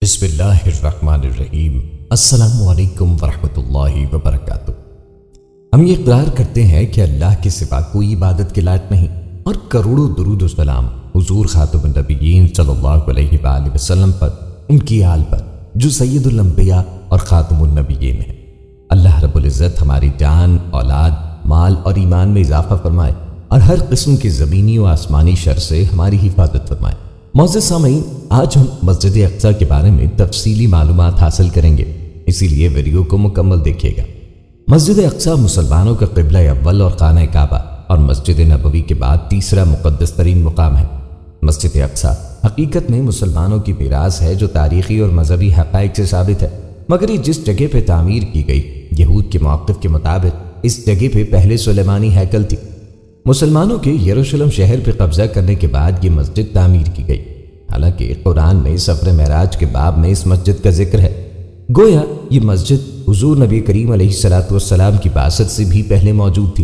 بسم اللہ الرحمن الرحیم۔ السلام علیکم ورحمۃ اللہ وبرکاتہ۔ ہم یہ اقرار کرتے ہیں کہ اللہ کے سوا کوئی عبادت کے لائق نہیں، اور کروڑوں درود و سلام حضور خاتم النبیین صلی اللہ علیہ وآلہ وسلم پر، ان کی آل پر، جو سید الانبیاء اور خاتم النبیین ہیں۔ اللہ رب العزت ہماری جان، اولاد، مال اور ایمان میں اضافہ فرمائے، اور ہر قسم کی زمینی و آسمانی شر سے ہماری حفاظت فرمائے۔ معزز سامعین، آج ہم مسجد اقصیٰ کے بارے میں تفصیلی معلومات حاصل کریں گے، اسی لیے ویڈیو کو مکمل دیکھیے گا۔ مسجد اقصیٰ مسلمانوں کا قبلہ اول اور خانہ کعبہ اور مسجد نبوی کے بعد تیسرا مقدس ترین مقام ہے۔ مسجد اقصیٰ حقیقت میں مسلمانوں کی میراث ہے جو تاریخی اور مذہبی حقائق سے ثابت ہے، مگر یہ جس جگہ پہ تعمیر کی گئی، یہود کے موقف کے مطابق اس جگہ پہ پہلے سلیمانی ہیکل تھی۔ مسلمانوں کے یروشلم شہر پہ قبضہ کرنے کے بعد یہ مسجد تعمیر کی گئی۔ حالانکہ قرآن میں سفر معراج کے باب میں اس مسجد کا ذکر ہے، گویا یہ مسجد حضور نبی کریم علیہ السلام کی بعثت سے بھی پہلے موجود تھی۔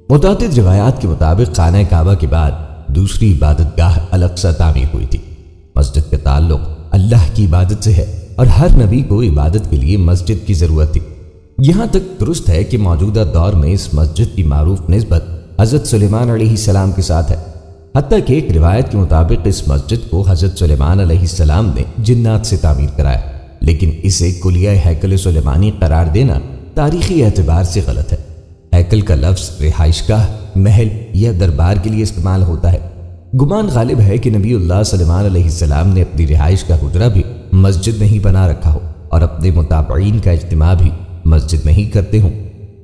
متعدد روایات کے مطابق خانہ کعبہ کے بعد دوسری عبادت گاہ الاقصیٰ تعمیر ہوئی تھی۔ مسجد کا تعلق اللہ کی عبادت سے ہے، اور ہر نبی کو عبادت کے لیے مسجد کی ضرورت تھی۔ یہاں تک درست ہے کہ موجودہ دور میں اس مسجد کی معروف نسبت حضرت سلیمان علیہ السلام کے ساتھ ہے، حتیٰ کہ ایک روایت کے مطابق اس مسجد کو حضرت سلیمان علیہ السلام نے جنات سے تعمیر کرایا، لیکن اسے کلیہ ہیکل سلیمانی قرار دینا تاریخی اعتبار سے غلط ہے۔ ہیکل کا لفظ رہائش گاہ، محل یا دربار کے لیے استعمال ہوتا ہے۔ گمان غالب ہے کہ نبی اللہ سلیمان علیہ السلام نے اپنی رہائش کا حجرہ بھی مسجد میں ہی بنا رکھا ہو، اور اپنے متابعین کا اجتماع بھی مسجد میں ہی کرتے ہوں۔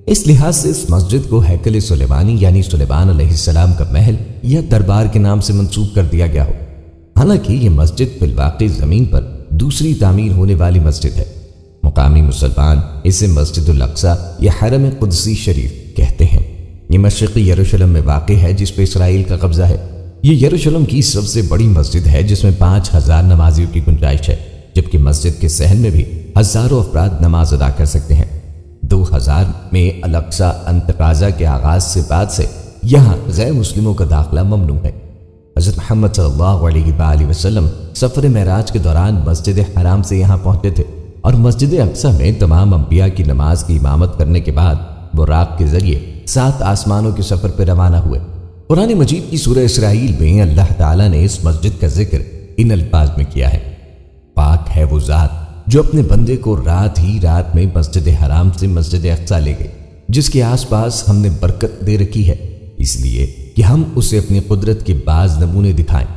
اس لحاظ سے اس مسجد کو ہیکل سلیمانی یعنی سلیمان علیہ السلام کا محل یا دربار کے نام سے منسوب کر دیا گیا ہو۔ حالانکہ یہ مسجد فی الواقع زمین پر دوسری تعمیر ہونے والی مسجد ہے۔ مقامی مسلمان اسے مسجد الاقصیٰ یا حرم قدسی شریف کہتے ہیں۔ یہ مشرقی یروشلم میں واقع ہے، جس پہ اسرائیل کا قبضہ ہے۔ یہ یروشلم کی سب سے بڑی مسجد ہے، جس میں 5000 نمازیوں کی گنجائش ہے، جبکہ مسجد کے صحن میں بھی ہزاروں افراد نماز ادا کر سکتے ہیں۔ 2000 میں الاقصیٰ انتقاضہ کے آغاز سے بعد سے یہاں غیر مسلموں کا داخلہ ممنوع ہے۔ حضرت محمد صلی اللہ علیہ وآلہ وسلم سفر معراج کے دوران مسجد حرام سے یہاں پہنچے تھے، اور مسجد اقصیٰ میں تمام انبیاء کی نماز کی امامت کرنے کے بعد براق کے ذریعے 7 آسمانوں کے سفر پر روانہ ہوئے۔ قرآن مجید کی سورہ اسرائیل میں اللہ تعالیٰ نے اس مسجد کا ذکر ان الفاظ میں کیا ہے: پاک ہے وہ ذات جو اپنے بندے کو رات ہی رات میں مسجد حرام سے مسجد اقصیٰ لے گئے، جس کے آس پاس ہم نے برکت دے رکھی ہے، اس لیے کہ ہم اسے اپنی قدرت کے بعض نمونے دکھائیں۔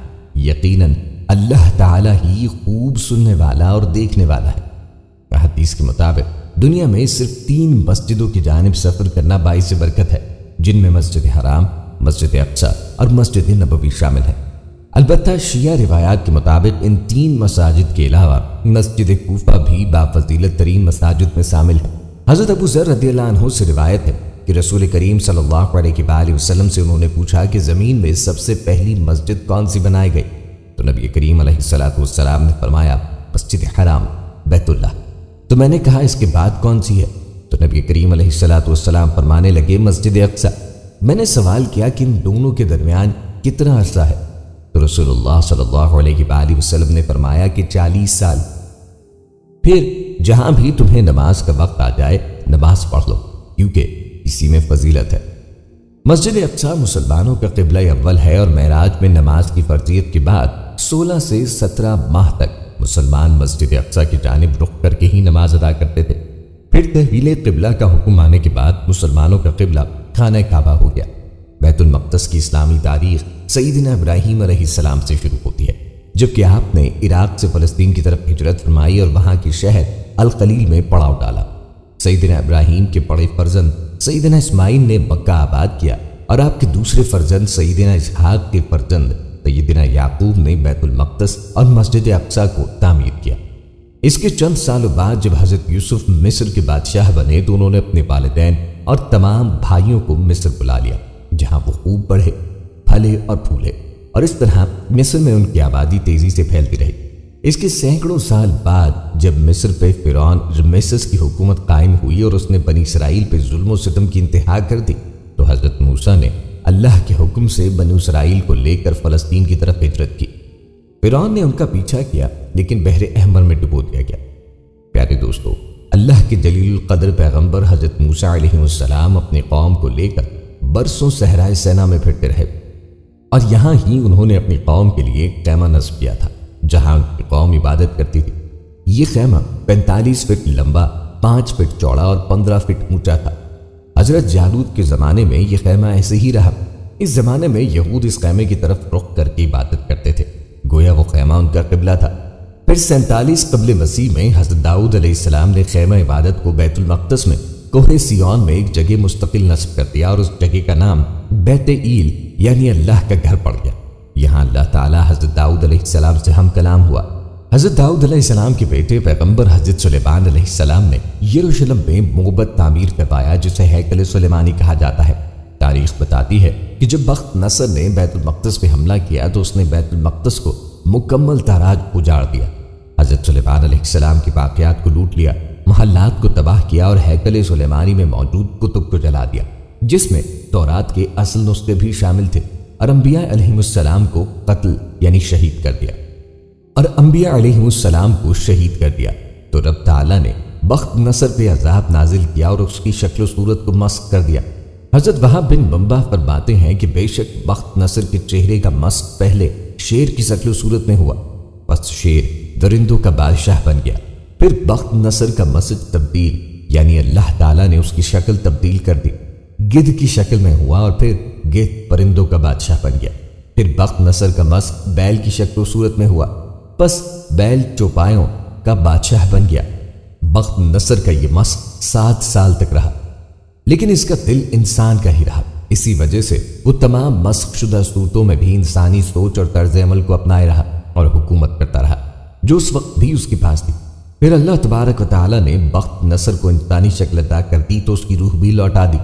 یقیناً اللہ تعالیٰ ہی خوب سننے والا اور دیکھنے والا ہے۔ حدیث کے مطابق دنیا میں صرف 3 مسجدوں کی جانب سفر کرنا باعث برکت ہے، جن میں مسجد حرام، مسجد اقصیٰ اور مسجد نبوی شامل ہے۔ البتہ شیعہ روایات کے مطابق ان 3 مساجد کے علاوہ مسجد کوفہ بھی بافضیلت ترین مساجد میں شامل ہے۔ حضرت ابو ذر رضی اللہ عنہ سے روایت ہے کہ رسول کریم صلی اللہ علیہ وآلہ وسلم سے انہوں نے پوچھا کہ زمین میں سب سے پہلی مسجد کون سی بنائی گئی؟ تو نبی کریم علیہ السلام نے فرمایا مسجد حرام، بیت اللہ۔ تو میں نے کہا اس کے بعد کون سی ہے؟ تو نبی کریم علیہ السلام فرمانے لگے مسجد اقصیٰ۔ میں نے سوال کیا کہ ان دونوں کے درمیان کتنا عرصہ ہے؟ تو رسول اللہ صلی اللہ علیہ وآلہ وسلم نے فرمایا کہ 40 سال۔ پھر جہاں بھی تمہیں نماز کا وقت آ جائے نماز پڑھ لو، کیونکہ اسی میں فضیلت ہے۔ مسجد اقصیٰ مسلمانوں کا قبلہ اول ہے، اور معراج میں نماز کی فرضیت کے بعد 16 سے 17 ماہ تک مسلمان مسجد اقصیٰ کی جانب رخ کر کے ہی نماز ادا کرتے تھے۔ پھر تحویل قبلہ کا حکم آنے کے بعد مسلمانوں کا قبلہ خانہ کعبہ ہو گیا۔ بیت المقدس کی اسلامی تاریخ سیدنا ابراہیم علیہ السلام سے شروع ہوتی ہے، جبکہ آپ نے عراق سے فلسطین کی طرف ہجرت فرمائی اور وہاں کے شہر الخلیل میں پڑاؤ ڈالا۔ سیدنا ابراہیم کے بڑے فرزند سیدنا اسماعیل نے مکہ آباد کیا، اور آپ کے دوسرے فرزند سیدنا اسحاق کے فرزند سیدنا یعقوب نے بیت المقدس اور مسجد اقصیٰ کو تعمیر کیا۔ اس کے چند سالوں بعد جب حضرت یوسف مصر کے بادشاہ بنے تو انہوں نے اپنے والدین اور تمام بھائیوں کو مصر بلا لیا، جہاں وہ خوب بڑھے، پھلے اور پھولے، اور اس طرح مصر میں ان کی آبادی تیزی سے پھیلتی رہی۔ اس کے سینکڑوں سال بعد جب مصر پہ فرعون رمسیس کی حکومت قائم ہوئی اور اس نے بنی اسرائیل پہ ظلم و ستم کی انتہا کر دی، تو حضرت موسیٰ نے اللہ کے حکم سے بنی اسرائیل کو لے کر فلسطین کی طرف ہجرت کی۔ فرعون نے ان کا پیچھا کیا لیکن بحر احمر میں ڈبو دیا گیا۔ پیارے دوستو، اللہ کے جلیل القدر پیغمبر حضرت موسیٰ علیہ السلام اپنی قوم کو لے کر برسوں صحرائے سینا میں پھرتے رہے، اور یہاں ہی انہوں نے اپنی قوم کے لیے ایک خیمہ نصب کیا تھا جہاں ان کی قوم عبادت کرتی تھی۔ یہ خیمہ 45 فٹ لمبا، 5 فٹ چوڑا اور 15 فٹ اونچا تھا۔ حضرت جالوت کے زمانے میں یہ خیمہ ایسے ہی رہا۔ اس زمانے میں یہود اس خیمے کی طرف رخ کر کے عبادت کرتے تھے، گویا وہ خیمہ ان کا قبلہ تھا۔ پھر 47 قبل مسیح میں حضرت داؤد علیہ السلام نے خیمہ عبادت کو بیت المقدس میں کوہ سیون میں ایک جگہ مستقل نصب کر دیا، اور اس جگہ کا نام بیت ایل یعنی اللہ کا گھر پڑ گیا۔ یہاں اللہ تعالیٰ حضرت داؤد علیہ السلام سے ہم کلام ہوا۔ حضرت داؤد علیہ السلام کے بیٹے پیغمبر حضرت سلیمان علیہ السلام نے یروشلم میں معبد تعمیر کروایا جسے ہیکل سلیمانی کہا جاتا ہے۔ تاریخ بتاتی ہے کہ جب بخت نصر نے بیت المقدس پہ حملہ کیا تو اس نے بیت المقدس کو مکمل تاراج اجاڑ دیا۔ حضرت سلیمان علیہ السلام کی باقیات کو لوٹ لیا، محلات کو تباہ کیا اور ہیکل سلیمانی میں موجود کتب کو جلا دیا، جس میں تورات کے اصل نسخے بھی شامل تھے، اور انبیاء علیہ السلام کو قتل یعنی شہید کر دیا تو رب تعالیٰ نے بخت نصر پہ عذاب نازل کیا اور اس کی شکل و صورت کو مسخ کر دیا۔ حضرت وہاب بن منبع فرماتے ہیں کہ بے شک بخت نصر کے چہرے کا مسخ پہلے شیر کی شکل و صورت میں ہوا، پس شیر درندوں کا بادشاہ بن گیا۔ پھر بخت نصر کا مسخ تبدیل یعنی اللہ تعالیٰ نے اس کی شکل تبدیل کر دی، گدھ کی شکل میں ہوا، اور پھر گدھ پرندوں کا بادشاہ بن گیا۔ پھر بخت نصر کا مسخ بیل کی شکل و صورت میں ہوا، پس بیل چوپایوں کا بادشاہ بن گیا۔ بخت نصر کا یہ مسخ 7 سال تک رہا، لیکن اس کا دل انسان کا ہی رہا۔ اسی وجہ سے وہ تمام مسخ شدہ صورتوں میں بھی انسانی سوچ اور طرز عمل کو اپنائے رہا اور حکومت کرتا رہا، جو اس وقت بھی اس کے پاس تھی۔ پھر اللہ تبارک و تعالیٰ نے بخت نصر کو انسانی شکل عطا کر دی تو اس کی روح بھی لوٹا دی۔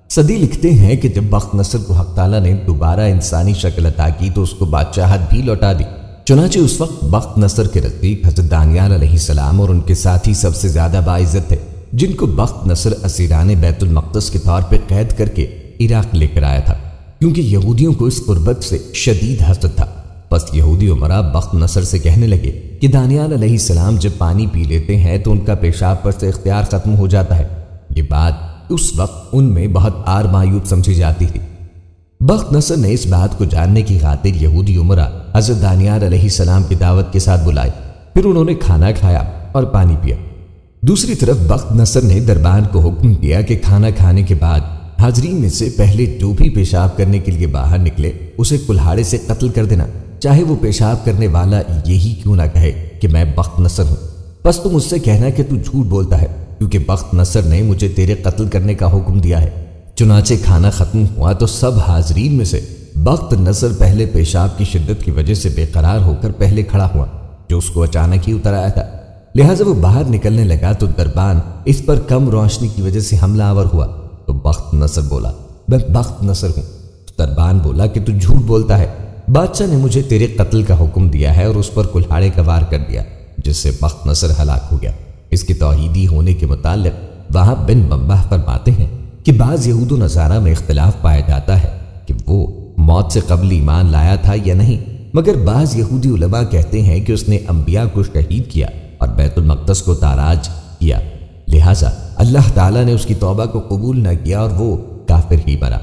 صدی لکھتے ہیں کہ جب بخت نصر کو حق تعالیٰ نے دوبارہ انسانی شکل عطا کی تو اس کو بادشاہت بھی لوٹا دی۔ چنانچہ اس وقت بخت نصر کے نزدیک حضرت دانیال علیہ السلام اور ان کے ساتھی سب سے زیادہ باعزت تھے، جن کو بخت نصر اسیران بیت المقدس کے طور پہ قید کر کے عراق لے کر آیا تھا، کیونکہ یہودیوں کو اس قربت سے شدید حسد تھا۔ پس یہودی امراء بخت نصر سے کہنے لگے کہ دانیال علیہ السلام جب پانی پی لیتے ہیں تو ان کا پیشاب پر سے اختیار ختم ہو جاتا ہے۔ یہ بات اس وقت ان میں بہت آر مایوب سمجھی جاتی تھی۔ بخت نصر نے اس بات کو جاننے کی خاطر یہودی امراء حضرت دانیال علیہ السلام کی دعوت کے ساتھ بلائے، پھر انہوں نے کھانا کھایا اور پانی پیا۔ دوسری طرف بخت نصر نے دربان کو حکم دیا کہ کھانا کھانے کے بعد حاضرین میں سے پہلے جو بھی پیشاب کرنے کے لیے باہر نکلے اسے کلہاڑے سے قتل کر دینا، چاہے وہ پیشاب کرنے والا یہی کیوں نہ کہے کہ میں بخت نصر ہوں۔ بس تم اس سے کہنا کہ تو جھوٹ بولتا ہے، کیونکہ بخت نصر نے مجھے تیرے قتل کرنے کا حکم دیا ہے۔ چنانچہ کھانا ختم ہوا تو سب حاضرین میں سے بخت نصر پہلے پیشاب کی شدت کی وجہ سے بے قرار ہو کر پہلے کھڑا ہوا، جو اس کو اچانک ہی اتر آیا تھا، لہٰذا وہ باہر نکلنے لگا تو دربان اس پر کم روشنی کی وجہ سے حملہ آور ہوا۔ تو بخت نصر بولا میں بخت نصر ہوں۔ تو دربان بولا کہ تو جھوٹ بولتا ہے، بادشاہ نے مجھے تیرے قتل کا حکم دیا ہے، اور اس پر کلہاڑے کا وار کر دیا، جس سے بخت نصر ہلاک ہو گیا۔ اس کے توحیدی ہونے کے متعلق وہاب بن منبع فرماتے ہیں کہ بعض یہود و نصارہ میں اختلاف پایا جاتا ہے کہ وہ موت سے قبل ایمان لایا تھا یا نہیں، مگر بعض یہودی علماء کہتے ہیں کہ اس نے انبیاء کو شہید کیا اور بیت المقدس کو تاراج کیا، لہٰذا اللہ تعالیٰ نے اس کی توبہ کو قبول نہ کیا اور وہ کافر ہی بنا۔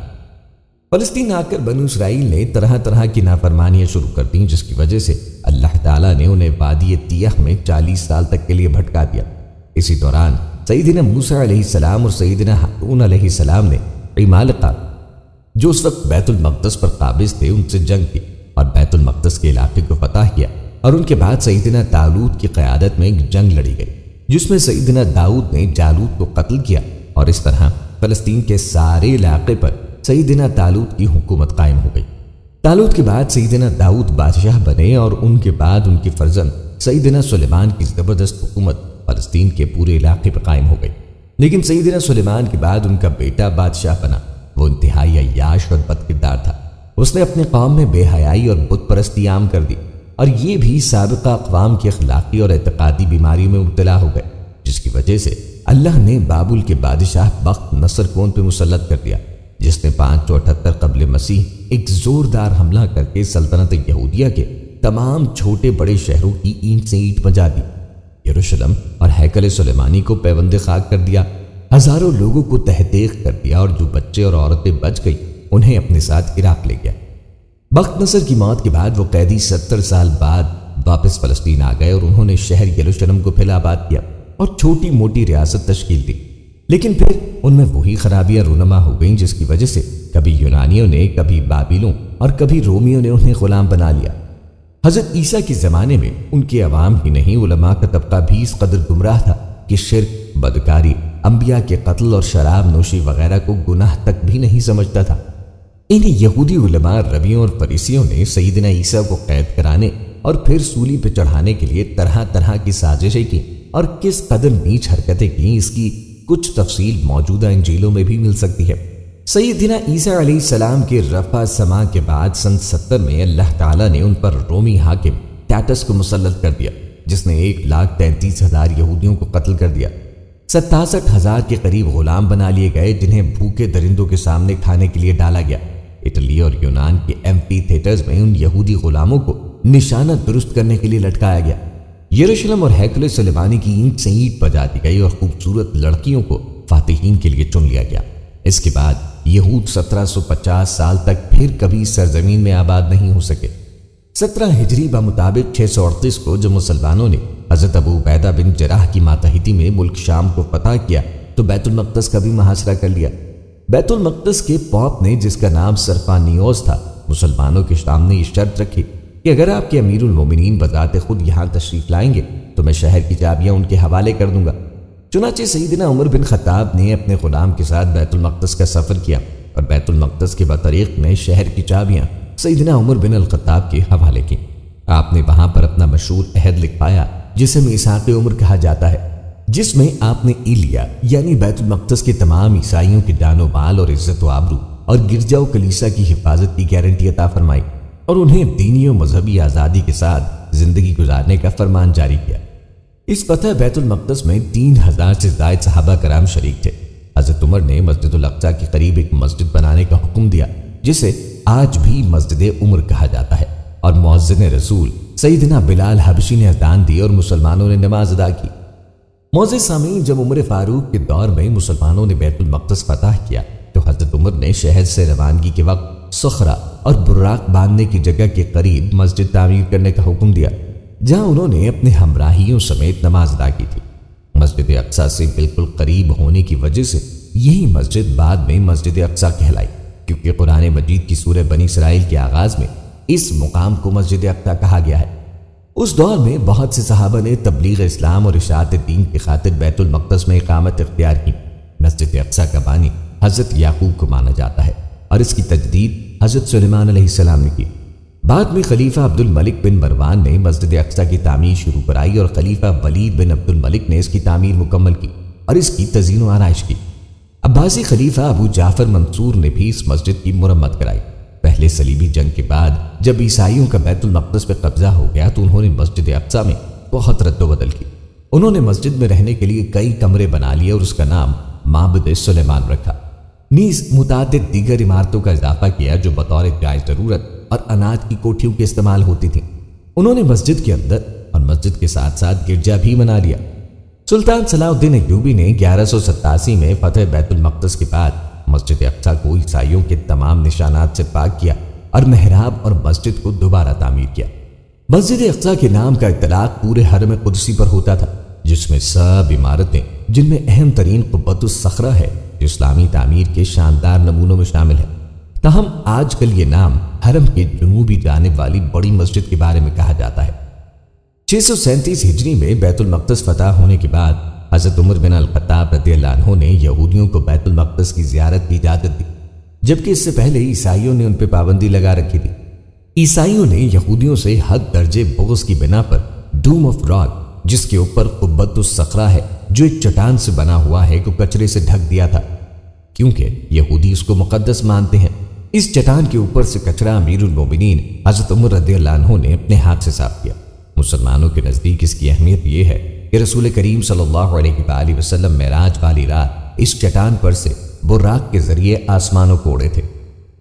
فلسطین آ کر بنو اسرائیل نے طرح طرح کی نافرمانیاں شروع کر دیں، جس کی وجہ سے اللہ تعالیٰ نے انہیں وادی تیہ میں 40 سال تک کے لیے بھٹکا دیا۔ اسی دوران سیدنا موسیٰ علیہ السلام اور سیدنا ہارون علیہ السلام نے عمالقہ جو اس وقت بیت المقدس پر قابض تھے ان سے جنگ کی اور بیت المقدس کے علاقے کو فتح کیا، اور ان کے بعد سیدنا طالوت کی قیادت میں ایک جنگ لڑی گئی جس میں سیدنا داؤد نے جالوت کو قتل کیا، اور اس طرح فلسطین کے سارے علاقے پر سیدنا طالوت کی حکومت قائم ہو گئی۔ طالوت کے بعد سیدنا داؤد بادشاہ بنے، اور ان کے بعد ان کے فرزند سیدنا سلیمان کی زبردست حکومت فلسطین کے پورے علاقے پر قائم ہو گئی۔ لیکن سیدنا سلیمان کے بعد ان کا بیٹا بادشاہ بنا۔ وہ انتہائی عیاش اور بد کردار تھا۔ اس نے اپنے قوم میں بے حیائی اور بت پرستی عام کر دی، اور یہ بھی سابقہ اقوام کی اخلاقی اور اعتقادی بیماری میں مبتلا ہو گئے، جس کی وجہ سے اللہ نے بابل کے بادشاہ بخت نصر کو ان پہ مسلط کر دیا، جس نے 578 قبل مسیح ایک زوردار حملہ کر کے سلطنت یہودیہ کے تمام چھوٹے بڑے شہروں کی اینٹ سے اینٹ بجا دی، یروشلم اور ہیکل سلیمانی کو پیوند خاک کر دیا، ہزاروں لوگوں کو تہتیغ کر دیا، اور جو بچے اور عورتیں بچ گئی انہیں اپنے ساتھ عراق لے گیا۔ بخت نصر کی موت کے بعد وہ قیدی 70 سال بعد واپس فلسطین آ گئے اور انہوں نے شہر یروشلم کو پھر آباد کیا اور چھوٹی موٹی ریاست تشکیل دی، لیکن پھر ان میں وہی خرابیاں رونما ہو گئیں جس کی وجہ سے کبھی یونانیوں نے، کبھی بابلوں اور کبھی رومیوں نے انہیں غلام بنا لیا۔ حضرت عیسیٰ کے زمانے میں ان کے عوام ہی نہیں، علماء کا طبقہ بھی اس قدر گمراہ تھا کہ شرک، بدکاری، انبیاء کے قتل اور شراب نوشی وغیرہ کو گناہ تک بھی نہیں سمجھتا تھا۔ انہیں یہودی علماء ربیوں اور فریسیوں نے سیدنا عیسیٰ کو قید کرانے اور پھر سولی پہ چڑھانے کے لیے طرح طرح کی سازشیں کی اور کس قدر نیچ حرکتیں کی، اس کی کچھ تفصیل موجودہ انجیلوں میں بھی مل سکتی ہے۔ سیدنا عیسیٰ علیہ السلام کے رفع سما کے بعد سن 70 میں اللہ تعالیٰ نے ان پر رومی حاکم ٹیٹس کو مسلط کر دیا، جس نے 1,33,000 یہودیوں کو قتل کر دیا۔ 67,000 کے قریب غلام بنا لیے گئے، جنہیں بھوکے درندوں کے سامنے کھانے کے لیے ڈالا گیا۔ اٹلی اور یونان کے ایمپی تھیٹرز میں ان یہودی غلاموں کو نشانہ درست کرنے کے لیے لٹکایا گیا۔ یروشلم اور ہیکل سلیمانی کی اینٹ سے اینٹ بجا دی گئی اور خوبصورت لڑکیوں کو فاتحین کے لیے چن لیا گیا۔ اس کے بعد یہود 1750 سال تک پھر کبھی سرزمین میں آباد نہیں ہو سکے۔ 17 ہجری بمطابق 638 کو جب مسلمانوں نے حضرت ابو عبیدہ بن جراح کی ماتحتی میں ملک شام کو فتح کیا تو بیت المقدس کا بھی محاصرہ کر لیا۔ بیت المقدس کے پوپ نے، جس کا نام سرفانیوس تھا، مسلمانوں کے سامنے یہ شرط رکھی کہ اگر آپ کے امیر المومنین بذات خود یہاں تشریف لائیں گے تو میں شہر کی چابیاں ان کے حوالے کر دوں گا۔ چنانچہ سیدنا عمر بن خطاب نے اپنے غلام کے ساتھ بیت المقدس کا سفر کیا اور بیت المقدس کے بطریق میں شہر کی چابیاں سیدنا عمر بن الخطاب کے حوالے کی۔ آپ نے وہاں پر اپنا مشہور عہد لکھوایا جسے میثاق عمر کہا جاتا ہے، جس میں آپ نے ایلیا یعنی بیت المقدس کے تمام عیسائیوں کی جان و مال اور عزت و آبرو اور گرجا و کلیسا کی حفاظت کی گارنٹی عطا فرمائی اور انہیں دینی و مذہبی آزادی کے ساتھ زندگی گزارنے کا فرمان جاری کیا۔ اس فتح بیت المقدس میں 3,000 سے زائد صحابہ کرام شریک تھے۔ حضرت عمر نے مسجد الاقصیٰ کے قریب ایک مسجد بنانے کا حکم دیا جسے آج بھی مسجد عمر کہا جاتا ہے، اور مؤذن رسول سیدنا بلال حبشی نے اذان دی اور مسلمانوں نے نماز ادا کی۔ معزز سامعین، جب عمر فاروق کے دور میں مسلمانوں نے بیت المقدس فتح کیا تو حضرت عمر نے شہر سے روانگی کے وقت صخرہ اور براق باندھنے کی جگہ کے قریب مسجد تعمیر کرنے کا حکم دیا، جہاں انہوں نے اپنے ہمراہیوں سمیت نماز ادا کی تھی۔ مسجد اقصیٰ سے بالکل قریب ہونے کی وجہ سے یہی مسجد بعد میں مسجد اقصیٰ کہلائی، کیونکہ قرآن مجید کی سورہ بنی اسرائیل کے آغاز میں اس مقام کو مسجد اقصیٰ کہا گیا ہے۔ اس دور میں بہت سے صحابہ نے تبلیغ اسلام اور اشاعت دین کی خاطر بیت المقدس میں اقامت اختیار کی۔ مسجد اقصیٰ کا بانی حضرت یعقوب کو مانا جاتا ہے اور اس کی تجدید حضرت سلیمان علیہ السلام نے کی۔ بعد میں خلیفہ عبد الملک بن مروان نے مسجد اقصیٰ کی تعمیر شروع کرائی اور خلیفہ ولید بن عبد الملک نے اس کی تعمیر مکمل کی اور اس کی تزئین و آرائش کی۔ عباسی خلیفہ ابو جعفر منصور نے بھی اس مسجد کی مرمت کرائی۔ پہلے صلیبی جنگ کے بعد جب عیسائیوں کا بیت المقدس پہ قبضہ ہو گیا تو انہوں نے مسجد اقصیٰ میں بہت رد و بدل کی۔ انہوں نے مسجد میں رہنے کے لیے کئی کمرے بنا لیے اور اس کا نام معبد سلیمان رکھا، نیز متعدد دیگر عمارتوں کا اضافہ کیا جو بطور جائز ضرورت اور اناج کی کوٹھیوں کے استعمال ہوتی تھیں۔ انہوں نے مسجد کے اندر اور مسجد کے ساتھ ساتھ گرجا بھی بنا لیا۔ سلطان صلاح الدین ایوبی نے 1187 میں فتح بیت المقدس کے بعد مسجد اقصیٰ کو عیسائیوں کے تمام نشانات سے پاک کیا اور محراب اور مسجد کو دوبارہ تعمیر کیا۔ مسجد اقصیٰ کے نام کا اطلاق پورے حرم قدسی پر ہوتا تھا، جس میں سب عمارتیں، جن میں اہم ترین قبۃ الصخرہ ہے جو اسلامی تعمیر کے شاندار نمونوں میں شامل ہے۔ تاہم آج کل یہ نام حرم کے جنوبی جانب والی بڑی مسجد کے بارے میں کہا جاتا ہے۔ 637 ہجری میں بیت المقدس فتح ہونے کے بعد حضرت عمر بن الخطاب رضی اللہ عنہ نے یہودیوں کو بیت المقدس کی زیارت کی اجازت دی، جبکہ اس سے پہلے عیسائیوں نے ان پہ پابندی لگا رکھی تھی۔ عیسائیوں نے یہودیوں سے حد درجے بغض کی بنا پر ڈوم آف راک، جس کے اوپر قبۃ الصخرہ ہے جو ایک چٹان سے بنا ہوا ہے، کو کچرے سے ڈھک دیا تھا، کیونکہ یہودی اس کو مقدس مانتے ہیں۔ اس چٹان کے اوپر سے کچرا امیر المومنین حضرت عمر رضی اللہ عنہ نے اپنے ہاتھ سے صاف کیا۔ مسلمانوں کے نزدیک اس کی اہمیت یہ ہے کہ رسول کریم صلی اللہ علیہ وآلہ وسلم معراج والی رات اس چٹان پر سے براق کے ذریعے آسمانوں کو اڑے تھے۔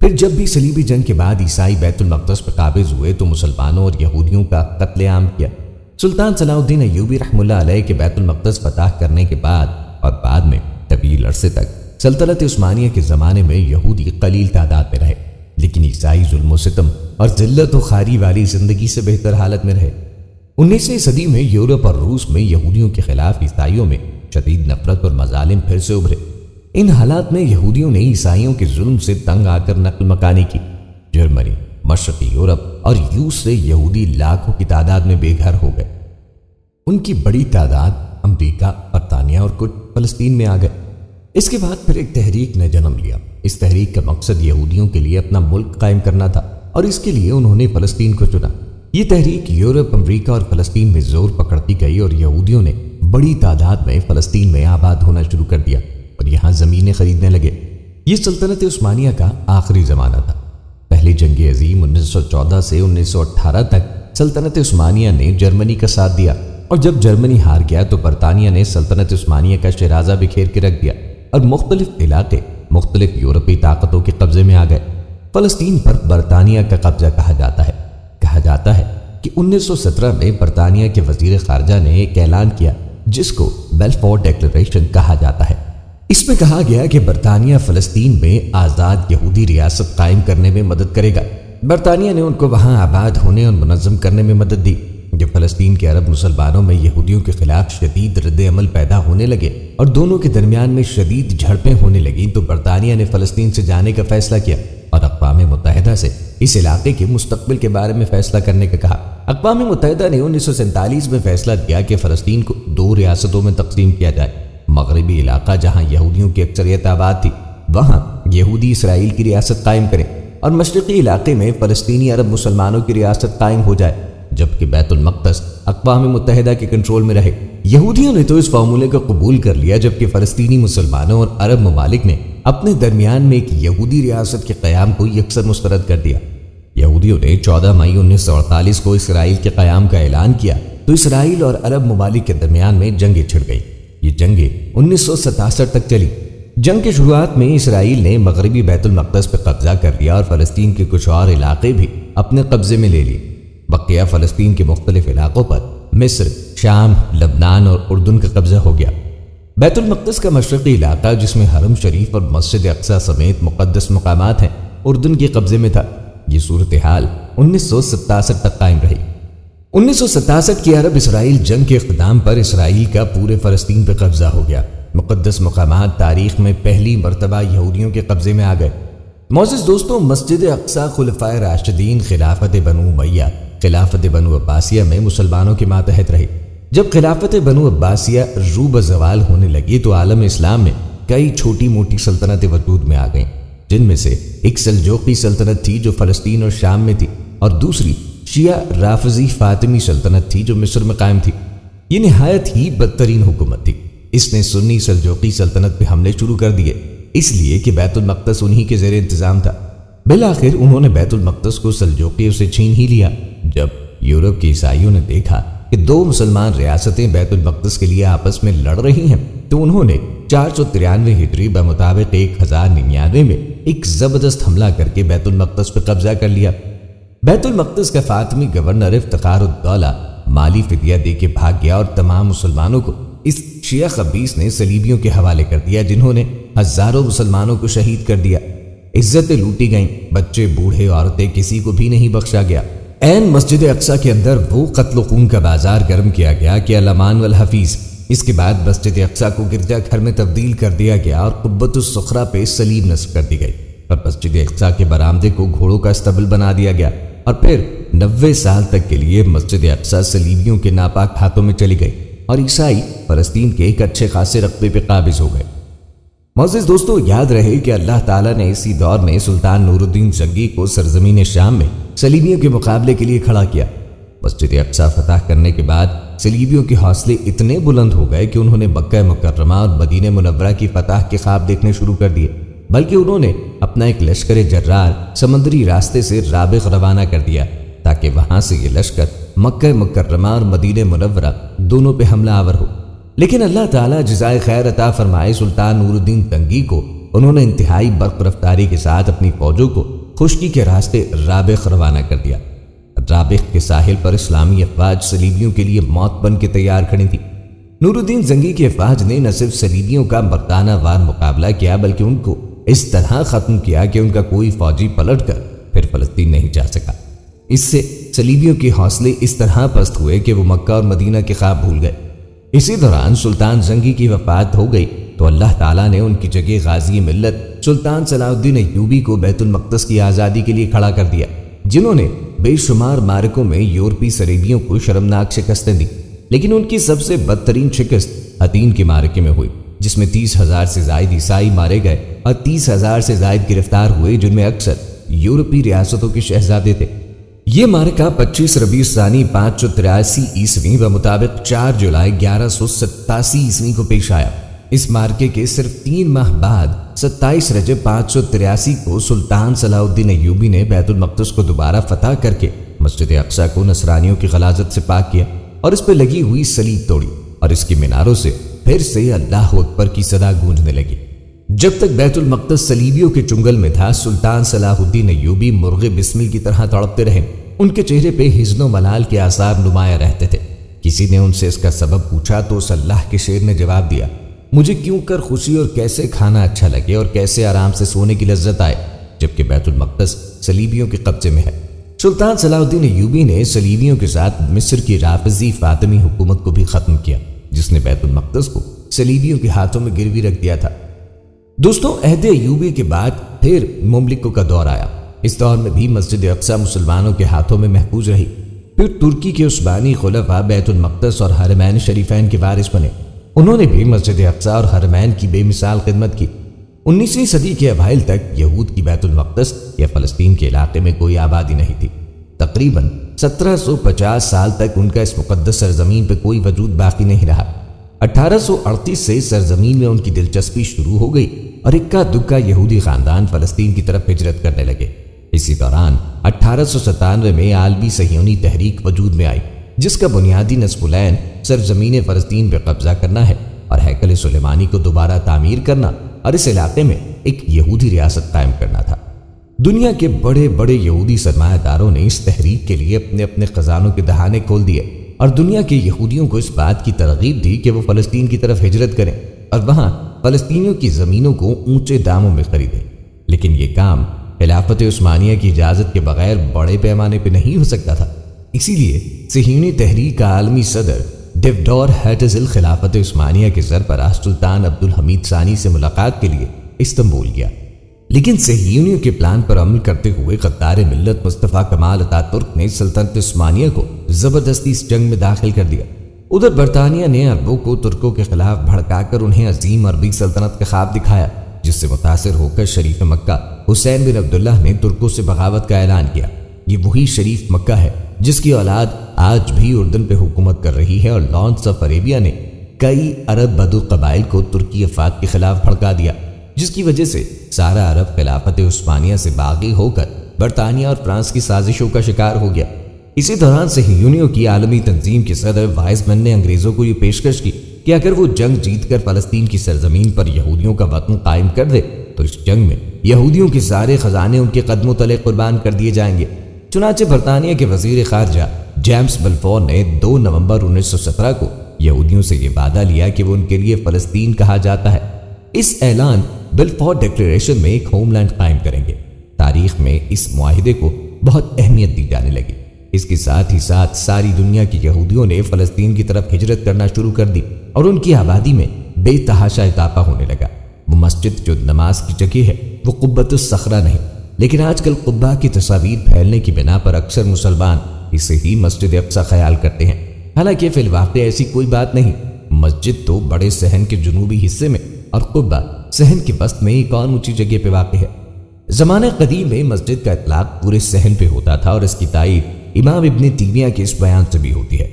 پھر جب بھی صلیبی جنگ کے بعد عیسائی بیت المقدس پہ قابض ہوئے تو مسلمانوں اور یہودیوں کا قتل عام کیا۔ سلطان صلاح الدین ایوبی رحمہ اللہ علیہ کے بیت المقدس فتح کرنے کے بعد اور بعد میں طویل عرصے تک سلطنت عثمانیہ کے زمانے میں یہودی قلیل تعداد میں رہے، لیکن عیسائی ظلم و ستم اور ذلت و خواری والی زندگی سے بہتر حالت میں رہے۔ 19ویں صدی میں یورپ اور روس میں یہودیوں کے خلاف عیسائیوں میں شدید نفرت اور مظالم پھر سے ابھرے۔ ان حالات میں یہودیوں نے عیسائیوں کے ظلم سے تنگ آ کر نقل مکانی کی۔ جرمنی، مشرقی یورپ اور روس سے یہودی لاکھوں کی تعداد میں بے گھر ہو گئے۔ ان کی بڑی تعداد امریکہ، برطانیہ اور کچھ فلسطین میں آ گئے۔ اس کے بعد پھر ایک تحریک نے جنم لیا۔ اس تحریک کا مقصد یہودیوں کے لیے اپنا ملک قائم کرنا تھا اور اس کے لیے انہوں نے فلسطین کو چنا۔ یہ تحریک یورپ، امریکہ اور فلسطین میں زور پکڑتی گئی اور یہودیوں نے بڑی تعداد میں فلسطین میں آباد ہونا شروع کر دیا اور یہاں زمینیں خریدنے لگے۔ یہ سلطنت عثمانیہ کا آخری زمانہ تھا۔ پہلی جنگ عظیم 1914 سے 1918 تک سلطنت عثمانیہ نے جرمنی کا ساتھ دیا، اور جب جرمنی ہار گیا تو برطانیہ نے سلطنت عثمانیہ کا شیرازہ بکھیر کے رکھ دیا اور مختلف علاقے مختلف یورپی طاقتوں کے قبضے میں آ گئے۔ فلسطین پر برطانیہ کا قبضہ کہا جاتا ہے کہ 1917 میں برطانیہ کے وزیر خارجہ نے ایک اعلان کیا جس کو بیلفور ڈیکلریشن کہا جاتا ہے۔ اس میں کہا گیا کہ برطانیہ فلسطین میں آزاد یہودی ریاست قائم کرنے میں مدد کرے گا۔ برطانیہ نے ان کو وہاں آباد ہونے اور منظم کرنے میں مدد دی۔ جب فلسطین کے عرب مسلمانوں میں یہودیوں کے خلاف شدید رد عمل پیدا ہونے لگے اور دونوں کے درمیان میں شدید جھڑپیں ہونے لگیں تو برطانیہ نے فلسطین سے جانے کا فیصلہ کیا اور اقوام متحدہ سے اس علاقے کے مستقبل کے بارے میں فیصلہ کرنے کا کہا۔ اقوام متحدہ نے 1947 میں فیصلہ کیا کہ فلسطین کو 2 ریاستوں میں تقسیم کیا جائے۔ مغربی علاقہ جہاں یہودیوں کی اکثریت آباد تھی وہاں یہودی اسرائیل کی ریاست قائم کریں اور مشرقی علاقے میں فلسطینی عرب مسلمانوں کی ریاست قائم ہو جائے، جبکہ بیت المقدس اقوام متحدہ کے کنٹرول میں رہے۔ یہودیوں نے تو اس فارمولے کو قبول کر لیا، جبکہ فلسطینی مسلمانوں اور عرب ممالک نے اپنے درمیان میں ایک یہودی ریاست کے قیام کو یکسر مسترد کر دیا۔ یہودیوں نے 14 مئی 1948 کو اسرائیل کے قیام کا اعلان کیا تو اسرائیل اور عرب ممالک کے درمیان میں جنگیں چھڑ گئیں۔ یہ جنگیں 1967 تک چلی۔ جنگ کی شروعات میں اسرائیل نے مغربی بیت المقدس پہ قبضہ کر لیا اور فلسطین کے کچھ اور علاقے بھی اپنے قبضے میں لے لیے۔ بقیہ فلسطین کے مختلف علاقوں پر مصر، شام، لبنان اور اردن کا قبضہ ہو گیا۔ بیت المقدس کا مشرقی علاقہ جس میں حرم شریف اور مسجد اقصی سمیت مقدس مقامات ہیں اردن کے قبضے میں تھا۔ یہ صورتحال 1967 تک قائم رہی۔ 1967 کی عرب اسرائیل جنگ کے اختتام پر اسرائیل کا پورے فلسطین پہ قبضہ ہو گیا۔ مقدس مقامات تاریخ میں پہلی مرتبہ یہودیوں کے قبضے میں آ گئے۔ معزز دوستوں، مسجد اقصی خلفائے راشدین، خلافت بنو امیہ، خلافت بنو عباسیہ میں مسلمانوں کے ماتحت رہی۔ جب خلافت بنو عباسیہ رو بزوال ہونے لگی تو عالم اسلام میں کئی چھوٹی موٹی سلطنتیں وجود میں آ گئیں، جن میں سے ایک سلجوقی سلطنت تھی جو فلسطین اور شام میں تھی، اور دوسری شیعہ رافضی فاطمی سلطنت تھی جو مصر میں قائم تھی۔ یہ نہایت ہی بدترین حکومت تھی۔ اس نے سنی سلجوقی سلطنت پہ حملے شروع کر دیے، اس لیے کہ بیت المقدس انہی کے زیر انتظام تھا۔ بالآخر انہوں نے بیت المقدس کو سلجوقیوں سے چھین ہی لیا۔ جب یورپ کے عیسائیوں نے دیکھا کہ 2 مسلمان ریاستیں بیت المقدس کے لیے آپس میں لڑ رہی ہیں تو انہوں نے 493 ہجری بمطابق 1099 میں ایک زبردست حملہ کر کے بیت المقدس پہ قبضہ کر لیا۔ بیت المقدس کا فاطمی گورنر افتخار الدولہ مالی فدیہ دے کے بھاگ گیا اور تمام مسلمانوں کو اس شیعہ خبیث نے صلیبیوں کے حوالے کر دیا، جنہوں نے ہزاروں مسلمانوں کو شہید کر دیا۔ عزتیں لوٹی گئیں، بچے، بوڑھے، عورتیں، کسی کو بھی نہیں بخشا گیا۔ عین مسجد اقصی کے اندر وہ قتل و خون کا بازار گرم کیا گیا کہ الامان والحفیظ۔ اس کے بعد مسجد اقصی کو گرجا گھر میں تبدیل کر دیا گیا اور قبۃ الصخرہ پہ صلیب نصب کر دی گئی، اور مسجد اقصی کے برآمدے کو گھوڑوں کا استبل بنا دیا گیا، اور پھر 90 سال تک کے لیے مسجد اقصی صلیبیوں کے ناپاک ہاتھوں میں چلی گئی اور عیسائی فلسطین کے ایک اچھے خاصے رقبے پہ قابض ہو گئے۔ معزز دوستو، یاد رہے کہ اللہ تعالیٰ نے اسی دور میں سلطان نور الدین زنگی کو سرزمین شام میں صلیبیوں کے مقابلے کے لیے کھڑا کیا۔ مسجد اقصی فتح کرنے کے بعد صلیبیوں کے حوصلے اتنے بلند ہو گئے کہ انہوں نے مکہ مکرمہ اور مدینہ منورہ کی فتح کے خواب دیکھنے شروع کر دیے، بلکہ انہوں نے اپنا ایک لشکر جرار سمندری راستے سے رابغ روانہ کر دیا تاکہ وہاں سے یہ لشکر مکہ مکرمہ اور مدینہ منورہ دونوں پہ حملہ آور ہو۔ لیکن اللہ تعالیٰ جزائے خیر عطا فرمائے، سلطان نور الدین زنگی کو انہوں نے انتہائی برق رفتاری کے ساتھ اپنی فوجوں کو خشکی کے راستے رابغ روانہ کر دیا۔ رابغ کے ساحل پر اسلامی افواج صلیبیوں کے لیے موت بن کے تیار کھڑی تھی۔ نور الدین زنگی کی افواج نے نہ صرف صلیبیوں کا مردانہ وار مقابلہ کیا بلکہ ان کو اس طرح ختم کیا کہ ان کا کوئی فوجی پلٹ کر پھر فلسطین نہیں جا سکا۔ اس سے صلیبیوں کے حوصلے اس طرح پست ہوئے کہ وہ مکہ اور مدینہ کے خواب بھول گئے۔ اسی دوران سلطان زنگی کی وفات ہو گئی تو اللہ تعالیٰ نے ان کی جگہ غازی ملت سلطان صلاح الدین ایوبی کو بیت المقدس کی آزادی کے لیے کھڑا کر دیا، جنہوں نے بے شمار معرکوں میں یورپی صلیبیوں کو شرمناک شکستیں دی، لیکن ان کی سب سے بدترین شکست حطین کے معرکے میں ہوئی، جس میں 30,000 سے زائد عیسائی مارے گئے اور 30,000 سے زائد گرفتار ہوئے، جن میں اکثر یورپی ریاستوں کے شہزادے تھے۔ یہ معرکہ 25 ربیع الثانی 583 عیسوی و مطابق 4 جولائی 1187 عیسوی کو پیش آیا۔ اس معرکے کے صرف 3 ماہ بعد 27 رجب 583 کو سلطان صلاح الدین ایوبی نے بیت المقدس کو دوبارہ فتح کر کے مسجد اقصی کو نصرانیوں کی غلاظت سے پاک کیا اور اس پہ لگی ہوئی صلیب توڑی اور اس کی میناروں سے پھر سے اللہ اکبر کی صدا گونجنے لگی۔ جب تک بیت المقدس صلیبیوں کے چنگل میں تھا، سلطان صلاح الدین ایوبی مرغ بسمل کی طرح تڑپتے رہے۔ ان کے چہرے پہ حزن و ملال کے آثار نمایاں رہتے تھے۔ کسی نے ان سے اس کا سبب پوچھا تو اس اللہ کے شیر نے جواب دیا، مجھے کیوں کر خوشی اور کیسے کھانا اچھا لگے اور کیسے آرام سے سونے کی لذت آئے جبکہ بیت المقدس صلیبیوں کے قبضے میں ہے۔ سلطان صلاح الدین ایوبی نے صلیبیوں کے ساتھ مصر کی رافضی فاطمی حکومت کو بھی ختم کیا، جس نے بیت المقدس کو صلیبیوں کے ہاتھوں میں گروی رکھ دیا تھا۔ دوستوں، عہد ایوبی کے بعد پھر مملکوں کا دور آیا۔ اس دور میں بھی مسجد اقصی مسلمانوں کے ہاتھوں میں محفوظ رہی۔ پھر ترکی کے عثمانی خلفاء بیت المقدس اور حرمین شریفین کے وارث بنے۔ انہوں نے بھی مسجد اقصی اور حرمین کی بے مثال خدمت کی۔ 19ویں صدی کے اوائل تک یہود کی بیت المقدس یا فلسطین کے علاقے میں کوئی آبادی نہیں تھی۔ تقریباً 1750 سال تک ان کا اس مقدس سرزمین پہ کوئی وجود باقی نہیں رہا۔ 1838 سے سرزمین میں ان کی دلچسپی شروع ہو گئی اور اکا دکا یہودی خاندان فلسطین کی طرف ہجرت کرنے لگے۔ اسی دوران 1897 میں عالمی صہیونی تحریک وجود میں آئی، جس کا بنیادی نصب العین سرزمین فلسطین پہ قبضہ کرنا ہے اور ہیکل سلیمانی کو دوبارہ تعمیر کرنا اور اس علاقے میں ایک یہودی ریاست قائم کرنا تھا۔ دنیا کے بڑے بڑے یہودی سرمایہ داروں نے اس تحریک کے لیے اپنے اپنے خزانوں کے دہانے کھول دیے اور دنیا کے یہودیوں کو اس بات کی ترغیب دی کہ وہ فلسطین کی طرف ہجرت کریں اور وہاں فلسطینیوں کی زمینوں کو اونچے داموں میں خریدیں۔ لیکن یہ کام خلافت عثمانیہ کی اجازت کے بغیر بڑے پیمانے پہ نہیں ہو سکتا تھا۔ اسی لیے صہیونی تحریک کا عالمی صدر ڈیوڈور ہرٹزل خلافت عثمانیہ کے سربراہ سلطان عبدالحمید ثانی سے ملاقات کے لیے استنبول گیا، لیکن صہیونیوں کے پلان پر عمل کرتے ہوئے غدار ملت مصطفیٰ کمال اتا ترک نے سلطنت عثمانیہ کو زبردستی اس جنگ میں داخل کر دیا۔ ادھر برطانیہ نے عربوں کو ترکوں کے خلاف بھڑکا کر انہیں عظیم عربی سلطنت کا خواب دکھایا، جس سے متاثر ہو کر شریف مکہ حسین بن عبداللہ نے ترکوں سے بغاوت کا اعلان کیا۔ یہ وہی شریف مکہ ہے جس کی اولاد آج بھی اردن پہ حکومت کر رہی ہے اور لارنس آف عربیہ نے کئی عرب بدو قبائل کو ترکی افات کے خلاف بھڑکا دیا، جس کی وجہ سے سارا عرب خلافت عثمانیہ سے باغی ہو کر برطانیہ اور فرانس کی سازشوں کا شکار ہو گیا۔ اسی دوران صہیونیوں کی عالمی تنظیم کے صدر وائزمن نے انگریزوں کو یہ پیشکش کی کہ اگر وہ جنگ جیت کر فلسطین کی سرزمین پر یہودیوں کا وطن قائم کر دے تو اس جنگ میں یہودیوں کے سارے خزانے ان کے قدموں تلے قربان کر دیے جائیں گے۔ چنانچہ برطانیہ کے وزیر خارجہ جیمز بلفور نے 2 نومبر 1917 کو یہودیوں سے یہ وعدہ لیا کہ وہ ان کے لیے فلسطین کہا جاتا ہے۔ اس اعلان بلفور ڈیکلیریشن میں ایک ہوم لینڈ قائم کریں گے۔ تاریخ میں اس معاہدے کو بہت اہمیت دی جانے لگی۔ اس کے ساتھ ہی ساتھ ساری دنیا کے یہودیوں نے فلسطین کی طرف ہجرت کرنا شروع کر دی اور ان کی آبادی میں بے تحاشا اضافہ ہونے لگا۔ وہ مسجد جو نماز کی جگہ ہے وہ قبۃ الصخرہ نہیں، لیکن آج کل قبہ کی تصاویر پھیلنے کی بنا پر اکثر مسلمان اسے ہی مسجد اقصی خیال کرتے ہیں، حالانکہ فی الواقع ایسی کوئی بات نہیں۔ مسجد تو بڑے صحن کے جنوبی حصے میں اور قبہ صحن کے وسط میں ایک اور اونچی جگہ پہ واقع ہے۔ زمانہ قدیم میں مسجد کا اطلاق پورے صحن پہ ہوتا تھا اور اس کی تائید امام ابن تیمیہ کے اس بیان سے بھی ہوتی ہے۔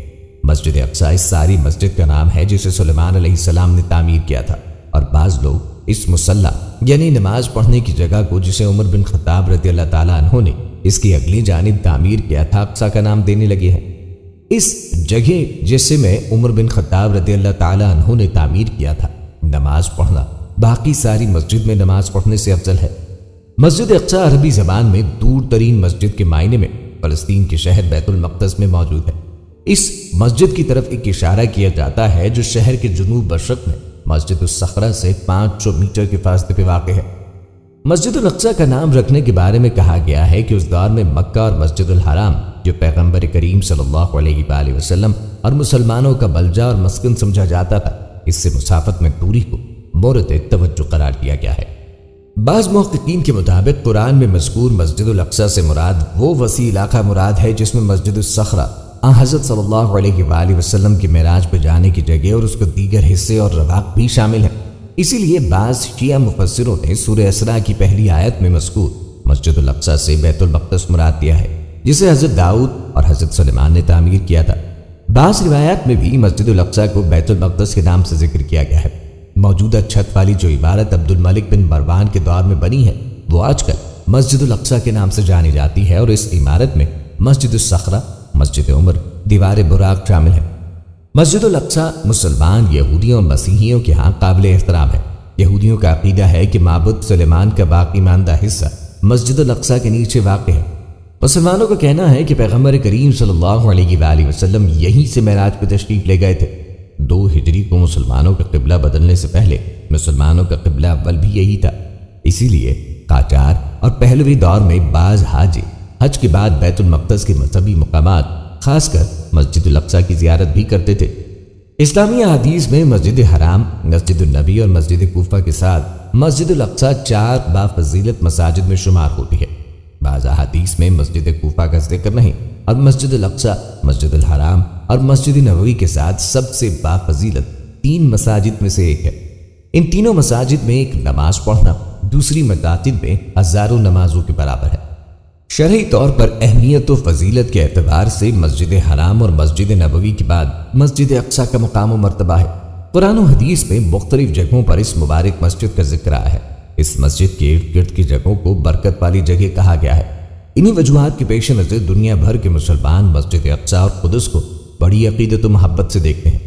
مسجد اقصی اس ساری مسجد کا نام ہے جسے سلیمان علیہ السلام نے تعمیر کیا تھا، اور بعض لوگ اس مصلی یعنی نماز پڑھنے کی جگہ کو جسے عمر بن خطاب رضی اللہ تعالیٰ عنہ نے اس کی اگلی جانب تعمیر کیا تھا اقصی کا نام دینے لگے ہیں۔ اس جگہ جسے میں عمر بن خطاب رضی اللہ تعالیٰ عنہ نے تعمیر کیا تھا، نماز پڑھنا باقی ساری مسجد میں نماز پڑھنے سے افضل ہے۔ مسجد اقصی عربی زبان میں دور ترین مسجد کے معنی میں فلسطین کے شہر بیت المقدس میں موجود ہے۔ اس مسجد کی طرف ایک اشارہ کیا جاتا ہے جو شہر کے جنوب مشرق میں مسجد الصخرہ سے 500 میٹر کے فاصلے پہ واقع ہے۔ مسجد الاقصی کا نام رکھنے کے بارے میں کہا گیا ہے کہ اس دور میں مکہ اور مسجد الحرام جو پیغمبر کریم صلی اللہ علیہ وآلہ وسلم اور مسلمانوں کا ملجا اور مسکن سمجھا جاتا تھا، اس سے مسافت میں دوری کو مورد توجہ قرار دیا گیا ہے۔ بعض محققین کے مطابق قرآن میں مذکور مسجد الاقصی سے مراد وہ وسیع علاقہ مراد ہے جس میں مسجد الصخرہ حضرت صلی اللہ علیہ وآلہ وسلم کی معراج پہ جانے کی جگہ اور اس کے دیگر حصے اور رواق بھی شامل ہیں۔ اسی لیے بعض شیعہ مفسروں نے سورہ اسراء کی پہلی آیت میں مذکور مسجد الاقصی سے بیت المقدس مراد دیا ہے، جسے حضرت داؤد اور حضرت سلیمان نے تعمیر کیا تھا۔ بعض روایات میں بھی مسجد الاقصی کو بیت المقدس کے نام سے ذکر کیا گیا ہے۔ موجودہ چھت والی جو عمارت عبد الملک بن مروان کے دور میں بنی ہے وہ آج کل مسجد الاقصی کے نام سے جانی جاتی ہے، اور اس عمارت میں مسجد الصخرہ، مسجد عمر، دیوار براق شامل ہے۔ مسجد الاقصی مسلمان، یہودیوں اور مسیحیوں کے ہاں قابل احترام ہے۔ یہودیوں کا عقیدہ ہے کہ معبد سلیمان کا باقی ماندہ حصہ مسجد الاقصی کے نیچے واقع ہے۔ مسلمانوں کا کہنا ہے کہ پیغمبر کریم صلی اللہ علیہ وآلہ وسلم یہیں سے معراج پہ تشریف لے گئے تھے۔ 2 ہجری کو مسلمانوں کا قبلہ بدلنے سے پہلے مسلمانوں کا قبلہ اول بھی یہی تھا، اسی لیے قاجار اور پہلوی دور میں بعض حاجی حج کے بعد بیت المقدس کے مذہبی مقامات خاص کر مسجد الاقصی کی زیارت بھی کرتے تھے۔ اسلامی احادیث میں مسجد حرام، مسجد النبی اور مسجد کوفہ کے ساتھ مسجد الاقصی 4 بافضیلت مساجد میں شمار ہوتی ہے۔ بعض احادیث میں مسجد کوفہ کا ذکر نہیں، اور مسجد الاقصی، مسجد الحرام اور مسجد نبوی کے ساتھ سب سے بافضیلت 3 مساجد میں سے ایک ہے۔ ان تینوں مساجد میں ایک نماز پڑھنا دوسری مساجد میں ہزاروں نمازوں کے برابر ہے۔ شرعی طور پر اہمیت و فضیلت کے اعتبار سے مسجد حرام اور مسجد نبوی کے بعد مسجد اقصی کا مقام و مرتبہ ہے۔ قرآن و حدیث میں مختلف جگہوں پر اس مبارک مسجد کا ذکر آیا ہے۔ اس مسجد کے ارد گرد کی جگہوں کو برکت والی جگہ کہا گیا ہے۔ انہی وجوہات کے پیش نظر دنیا بھر کے مسلمان مسجد اقصی اور قدس کو بڑی عقیدت و محبت سے دیکھتے ہیں۔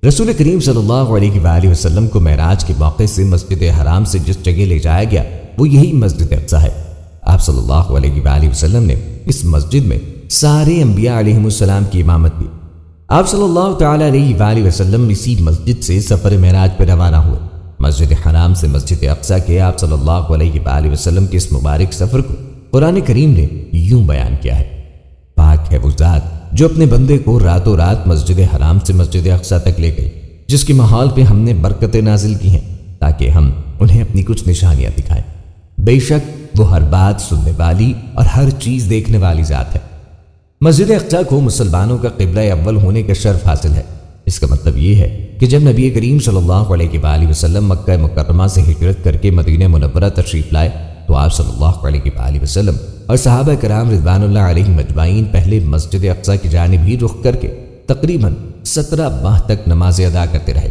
رسول کریم صلی اللہ علیہ وآلہ وسلم کو معراج کے موقع سے مسجد حرام سے جس جگہ لے جایا گیا وہ یہی مسجد اقصی ہے۔ آپ صلی اللہ علیہ وآلہ وسلم نے اس مسجد میں سارے انبیاء علیہم السلام کی امامت کی۔ آپ صلی اللہ تعالی علیہ وآلہ وسلم اسی مسجد سے سفر معراج پر روانہ ہوئے۔ مسجد حرام سے مسجد اقصی کے آپ صلی اللہ علیہ وآلہ وسلم کے اس مبارک سفر کو قرآن کریم نے یوں بیان کیا ہے: پاک ہے وہ ذات جو اپنے بندے کو راتوں رات مسجد حرام سے مسجد اقصی تک لے گئی، جس کے ماحول پہ ہم نے برکتیں نازل کی ہیں تاکہ ہم انہیں اپنی کچھ نشانیاں دکھائیں۔ بے شک وہ ہر بات سننے والی اور ہر چیز دیکھنے والی ذات ہے۔ مسجد اقصی کو مسلمانوں کا قبلہ اول ہونے کا شرف حاصل ہے۔ اس کا مطلب یہ ہے کہ جب نبی کریم صلی اللہ علیہ وآلہ وسلم مکہ مکرمہ سے ہجرت کر کے مدینہ منورہ تشریف لائے تو آپ صلی اللہ علیہ وآلہ وسلم اور صحابہ کرام رضوان اللہ علیہم اجمعین پہلے مسجد اقصی کی جانب ہی رخ کر کے تقریباً 17 ماہ تک نمازیں ادا کرتے رہے۔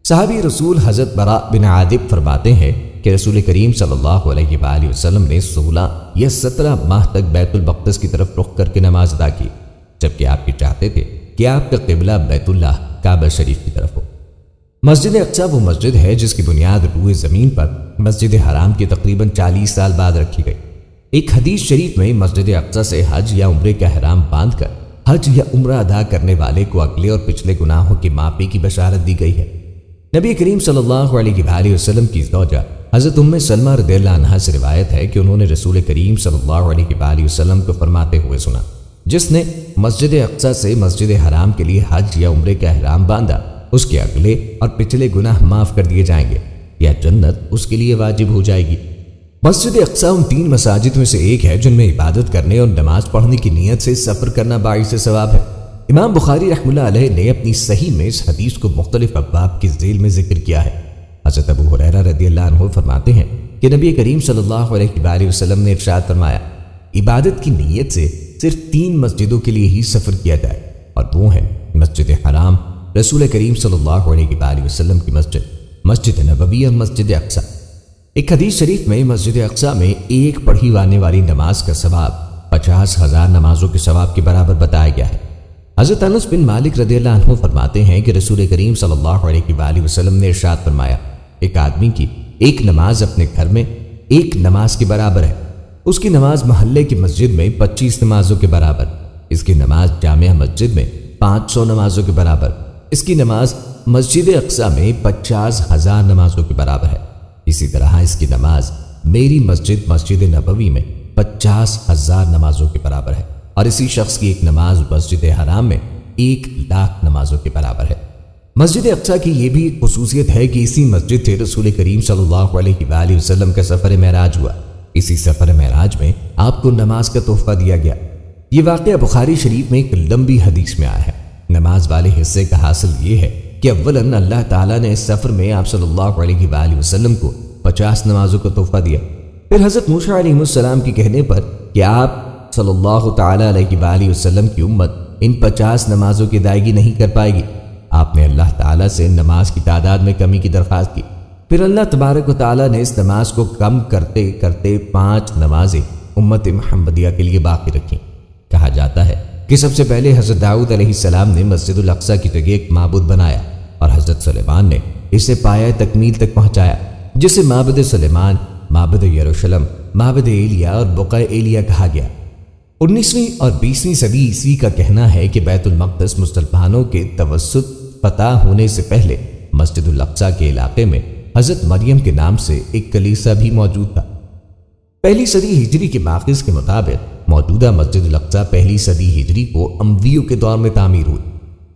صحابی رسول حضرت براء بن عازب فرماتے ہیں کہ رسول کریم صلی اللہ علیہ وآلہ وسلم نے 16 یا 17 ماہ تک بیت المقدس کی طرف رخ کر کے نماز ادا کی، جبکہ آپ یہ چاہتے تھے کہ آپ کا قبلہ بیت اللہ کعبہ شریف کی طرف ہو۔ مسجد اقصی وہ مسجد ہے جس کی بنیاد روئے زمین پر مسجد حرام کے تقریباً 40 سال بعد رکھی گئی۔ ایک حدیث شریف میں مسجد اقصی سے حج یا عمرے کا احرام باندھ کر حج یا عمرہ ادا کرنے والے کو اگلے اور پچھلے گناہوں کی معافی کی بشارت دی گئی ہے۔ نبی کریم صلی اللہ علیہ وآلہ وسلم کی زوجہ حضرت ام سلمہ رضی اللہ عنہا سے روایت ہے کہ انہوں نے رسول کریم صلی اللہ علیہ وآلہ وسلم کو فرماتے ہوئے سنا: جس نے مسجد اقصی سے مسجد حرام کے لیے حج یا عمرے کا احرام باندھا اس کے اگلے اور پچھلے گناہ معاف کر دیے جائیں گے یا جنت اس کے لیے واجب ہو جائے گی۔ مسجد اقصی ان 3 مساجد میں سے ایک ہے جن میں عبادت کرنے اور نماز پڑھنے کی نیت سے سفر کرنا باعث ثواب ہے۔ امام بخاری رحمہ اللہ علیہ نے اپنی صحیح میں اس حدیث کو مختلف ابواب کے ذیل میں ذکر کیا ہے۔ حضرت ابو ہریرہ رضی اللہ عنہ فرماتے ہیں کہ نبی کریم صلی اللہ علیہ وآلہ وسلم نے ارشاد فرمایا: عبادت کی نیت سے صرف 3 مسجدوں کے لیے ہی سفر کیا جائے، اور وہ ہیں مسجد حرام، رسول کریم صلی اللہ علیہ وآلہ وسلم کی مسجد، مسجد نبوی اور مسجد اقصی۔ ایک حدیث شریف میں مسجد اقصی میں ایک پڑھی جانے والی نماز کا ثواب 50,000 نمازوں کے ثواب کے برابر بتایا گیا ہے۔ حضرت انس بن مالک رضی اللہ عنہ فرماتے ہیں کہ رسول کریم صلی اللہ علیہ وآلہ وسلم نے ارشاد فرمایا: ایک آدمی کی ایک نماز اپنے گھر میں ایک نماز کے برابر ہے، اس کی نماز محلے کی مسجد میں 25 نمازوں کے برابر، اس کی نماز جامع مسجد میں 500 نمازوں کے برابر، اس کی نماز مسجد اقصی میں 50,000 نمازوں کے برابر ہے۔ اسی طرح اس کی نماز میری مسجد مسجد نبوی میں 50,000 نمازوں کے برابر ہے، اور اسی شخص کی ایک نماز مسجد حرام میں 1,00,000 نمازوں کے برابر ہے۔ مسجد اقصی کی یہ بھی خصوصیت ہے کہ اسی مسجد سے رسول کریم صلی اللہ علیہ وآلہ وسلم کا سفر معراج ہوا۔ اسی سفر معراج میں آپ کو نماز کا تحفہ دیا گیا۔ یہ واقعہ بخاری شریف میں ایک لمبی حدیث میں آیا ہے۔ نماز والے حصے کا حاصل یہ ہے کہ اولاً اللہ تعالیٰ نے اس سفر میں آپ صلی اللہ علیہ وآلہ وسلم کو 50 نمازوں کا تحفہ دیا۔ پھر حضرت موسیٰ علیہ السلام کے کہنے پر کہ آپ صلی اللہ تعالیٰ علیہ وآلہ وسلم کی امت ان 50 نمازوں کی ادائیگی نہیں کر پائے گی، آپ نے اللہ تعالیٰ سے نماز کی تعداد میں کمی کی درخواست کی۔ پھر اللہ تبارک و تعالیٰ نے اس نماز کو کم کرتے کرتے 5 نمازیں امت محمدیہ کے لیے باقی رکھیں۔ کہا جاتا ہے کہ سب سے پہلے حضرت داؤد علیہ السلام نے مسجد الاقصی کی جگہ ایک معبود بنایا، اور حضرت سلیمان نے اسے پایہ تکمیل تک پہنچایا، جسے معبد سلیمان، معبد یروشلم، معبد ایلیا اور بقعہ ایلیا کہا گیا۔ 19ویں اور 20ویں صدی عیسوی کا کہنا ہے کہ بیت المقدس مسلمانوں کے توسط فتح ہونے سے پہلے مسجد الاقصی کے علاقے میں حضرت مریم کے نام سے ایک کلیسا بھی موجود تھا۔ پہلی صدی ہجری کے ماخذ کے مطابق موجودہ مسجد الاقصی پہلی صدی ہجری کو امویوں کے دور میں تعمیر ہوئی۔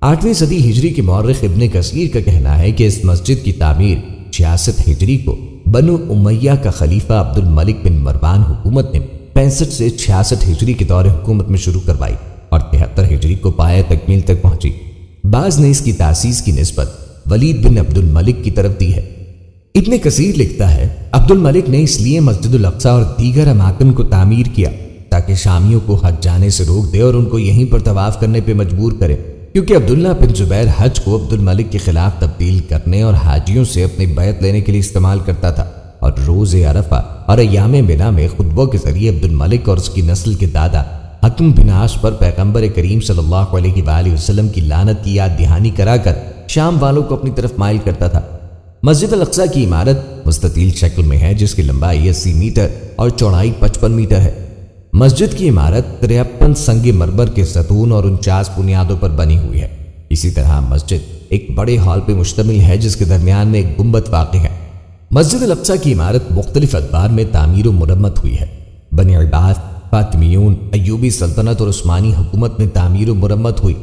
8ویں صدی ہجری کے مورخ ابن کثیر کا کہنا ہے کہ اس مسجد کی تعمیر 66 ہجری کو بنو امیہ کا خلیفہ عبد الملک بن مروان حکومت نے 65 سے 66 ہجری کے دور حکومت میں شروع کروائی اور 73 ہجری کو پایہ تکمیل تک پہنچی۔ بعض نے اس کی تاسیس کی نسبت ولید بن عبد الملک کی طرف دی ہے۔ ابن کثیر لکھتا ہے، عبد الملک نے اس لیے مسجد الاقصی اور دیگر اماکن کو تعمیر کیا تاکہ شامیوں کو حج جانے سے روک دے اور ان کو یہیں پر طواف کرنے پہ مجبور کرے، کیونکہ عبداللہ بن زبیر حج کو عبد الملک کے خلاف تبدیل کرنے اور حاجیوں سے اپنی بیعت لینے کے لیے استعمال کرتا تھا، اور روز عرفہ اور ایام منا میں خطبوں کے ذریعے عبد الملک اور اس کی نسل کے دادا حکم بن عاص پر پیغمبر کریم صلی اللہ علیہ وآلہ وسلم کی لعنت کی یاد دہانی کرا کر شام والوں کو اپنی طرف مائل کرتا تھا۔ مسجد الاقصی کی عمارت مستطیل شکل میں ہے، جس کی لمبائی 80 میٹر اور چوڑائی 55 میٹر ہے۔ مسجد کی عمارت 53 سنگ مرمر کے ستون اور 49 بنیادوں پر بنی ہوئی ہے۔ اسی طرح مسجد ایک بڑے ہال پہ مشتمل ہے جس کے درمیان میں ایک گنبد واقع ہے۔ مسجد الاقصی کی عمارت مختلف ادوار میں تعمیر و مرمت ہوئی ہے۔ بنی عباس، فاطمیون، ایوبی سلطنت اور عثمانی حکومت میں تعمیر و مرمت ہوئی۔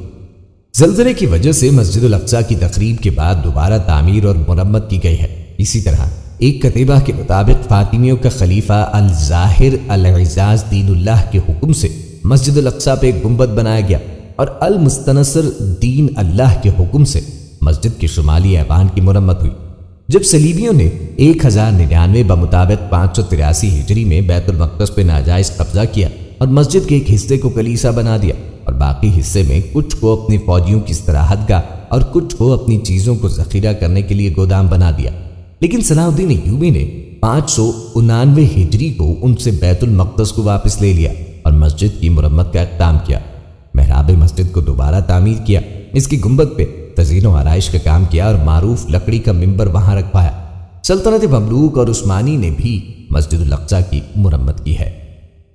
زلزلے کی وجہ سے مسجد الاقصی کی تخریب کے بعد دوبارہ تعمیر اور مرمت کی گئی ہے۔ اسی طرح ایک کتیبہ کے مطابق فاطمیوں کا خلیفہ الظاہر العزاز دین اللہ کے حکم سے مسجد الاقصی پہ ایک گنبد بنایا گیا، اور المستنصر دین اللہ کے حکم سے مسجد کے شمالی ایوان کی مرمت ہوئی۔ جب صلیبیوں نے 1099 بمطابق 583 ہجری میں بیت المقدس پہ ناجائز قبضہ کیا اور مسجد کے ایک حصے کو کلیسا بنا دیا، اور باقی حصے میں کچھ کو اپنی فوجیوں کی استراحت گاہ اور کچھ کو اپنی چیزوں کو ذخیرہ کرنے کے لیے گودام بنا دیا، لیکن صلاح الدین ایوبی نے 599 ہجری کو ان سے بیت المقدس کو واپس لے لیا اور مسجد کی مرمت کا اقدام کیا۔ محراب مسجد کو دوبارہ تعمیر کیا، اس کی گنبد پہ تزئین و آرائش کا کام کیا اور معروف لکڑی کا ممبر وہاں رکھوایا۔ سلطنت مملوک اور عثمانی نے بھی مسجد الاقصی کی مرمت کی ہے۔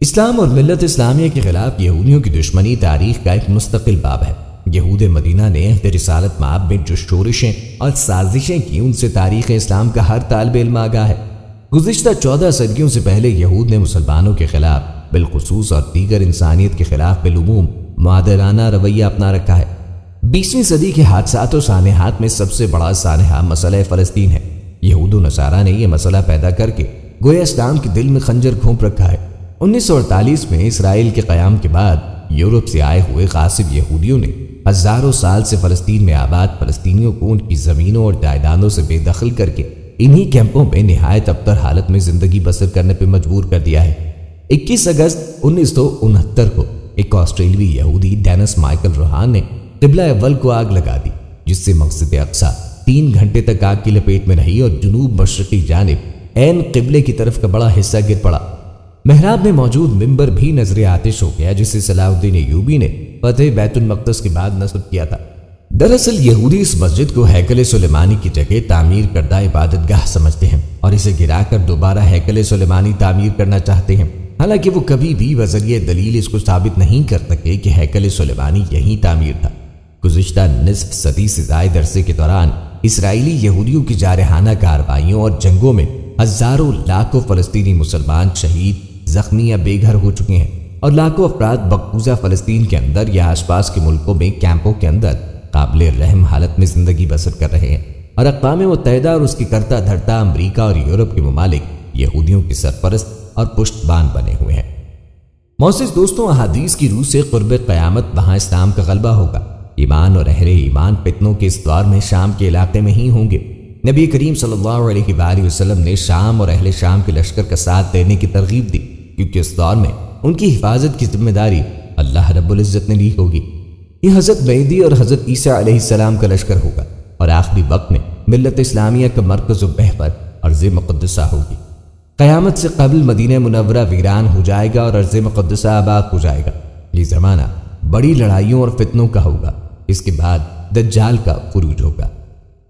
اسلام اور ملت اسلامیہ کے خلاف یہودیوں کی دشمنی تاریخ کا ایک مستقل باب ہے۔ یہود مدینہ نے عہد رسالت مآب میں جو شورشیں اور سازشیں کی، ان سے تاریخ اسلام کا ہر طالب علم آگاہ ہے۔ گزشتہ 14 صدیوں سے پہلے یہود نے مسلمانوں کے خلاف بالخصوص اور دیگر انسانیت کے خلاف بالعموم معادلانہ رویہ اپنا رکھا ہے۔ 20ویں صدی کے حادثات و سانحات میں سب سے بڑا سانحہ مسئلہ فلسطین ہے۔ یہود و نصارہ نے یہ مسئلہ پیدا کر کے گویا اسلام کے دل میں خنجر گھونپ رکھا ہے۔ 1948 میں اسرائیل کے قیام کے بعد یورپ سے آئے ہوئے غاصب یہودیوں نے ہزاروں سال سے فلسطین میں آباد فلسطینیوں کو ان کی زمینوں اور جائیدادوں سے بے دخل کر کے انہی کیمپوں میں نہایت ابتر حالت میں زندگی بسر کرنے پہ مجبور کر دیا ہے۔ 21 اگست 1969 کو ایک آسٹریلوی یہودی ڈینس مائیکل روہان نے قبلہ اول کو آگ لگا دی، جس سے مسجد اقصی 3 گھنٹے تک آگ کی لپیٹ میں رہی اور جنوب مشرقی جانب عین قبلے کی طرف کا بڑا حصہ گر پڑا۔ محراب میں موجود ممبر بھی نظر آتش ہو گیا، جسے صلاح الدین ایوبی نے فتح بیت المقدس کے بعد نصب کیا تھا۔ دراصل یہودی اس مسجد کو ہیکل سلیمانی کی جگہ تعمیر کردہ عبادت گاہ سمجھتے ہیں اور اسے گرا کر دوبارہ ہیکل سلیمانی تعمیر کرنا چاہتے ہیں، حالانکہ وہ کبھی بھی بذریعہ دلیل اس کو ثابت نہیں کر سکے کہ ہیکل سلیمانی یہیں تعمیر تھا۔ گزشتہ نصف صدی سے زائد عرصے کے دوران اسرائیلی یہودیوں کی جارحانہ کارروائیوں اور جنگوں میں ہزاروں لاکھوں فلسطینی مسلمان شہید، زخمی یا بے گھر ہو چکے ہیں، اور لاکھوں افراد مقبوضہ فلسطین کے اندر یا آس پاس کے ملکوں میں کیمپوں کے اندر قابل رحم حالت میں زندگی بسر کر رہے ہیں، اور اقوام متحدہ اور اس کی کرتا دھرتا امریکہ اور یورپ کے ممالک یہودیوں کے سرپرست اور پشتبان بنے ہوئے ہیں۔ معزز دوستوں، احادیث کی روح سے قرب قیامت وہاں اسلام کا غلبہ ہوگا۔ ایمان اور اہل ایمان فتنوں کے اس دور میں شام کے علاقے میں ہی ہوں گے۔ نبی کریم صلی اللہ علیہ وآلہ وسلم نے شام اور اہل شام کے لشکر کا ساتھ دینے کی ترغیب دی، کیونکہ اس دور میں ان کی حفاظت کی ذمہ داری اللہ رب العزت نے لی ہوگی۔ یہ حضرت مہدی اور حضرت عیسیٰ علیہ السلام کا لشکر ہوگا، اور آخری وقت میں ملت اسلامیہ کا مرکز و محور ارض مقدسہ ہوگی۔ قیامت سے قبل مدینہ منورہ ویران ہو جائے گا اور ارض مقدسہ آباد ہو جائے گا۔ یہ زمانہ بڑی لڑائیوں اور فتنوں کا ہوگا۔ اس کے بعد دجال کا خروج ہوگا۔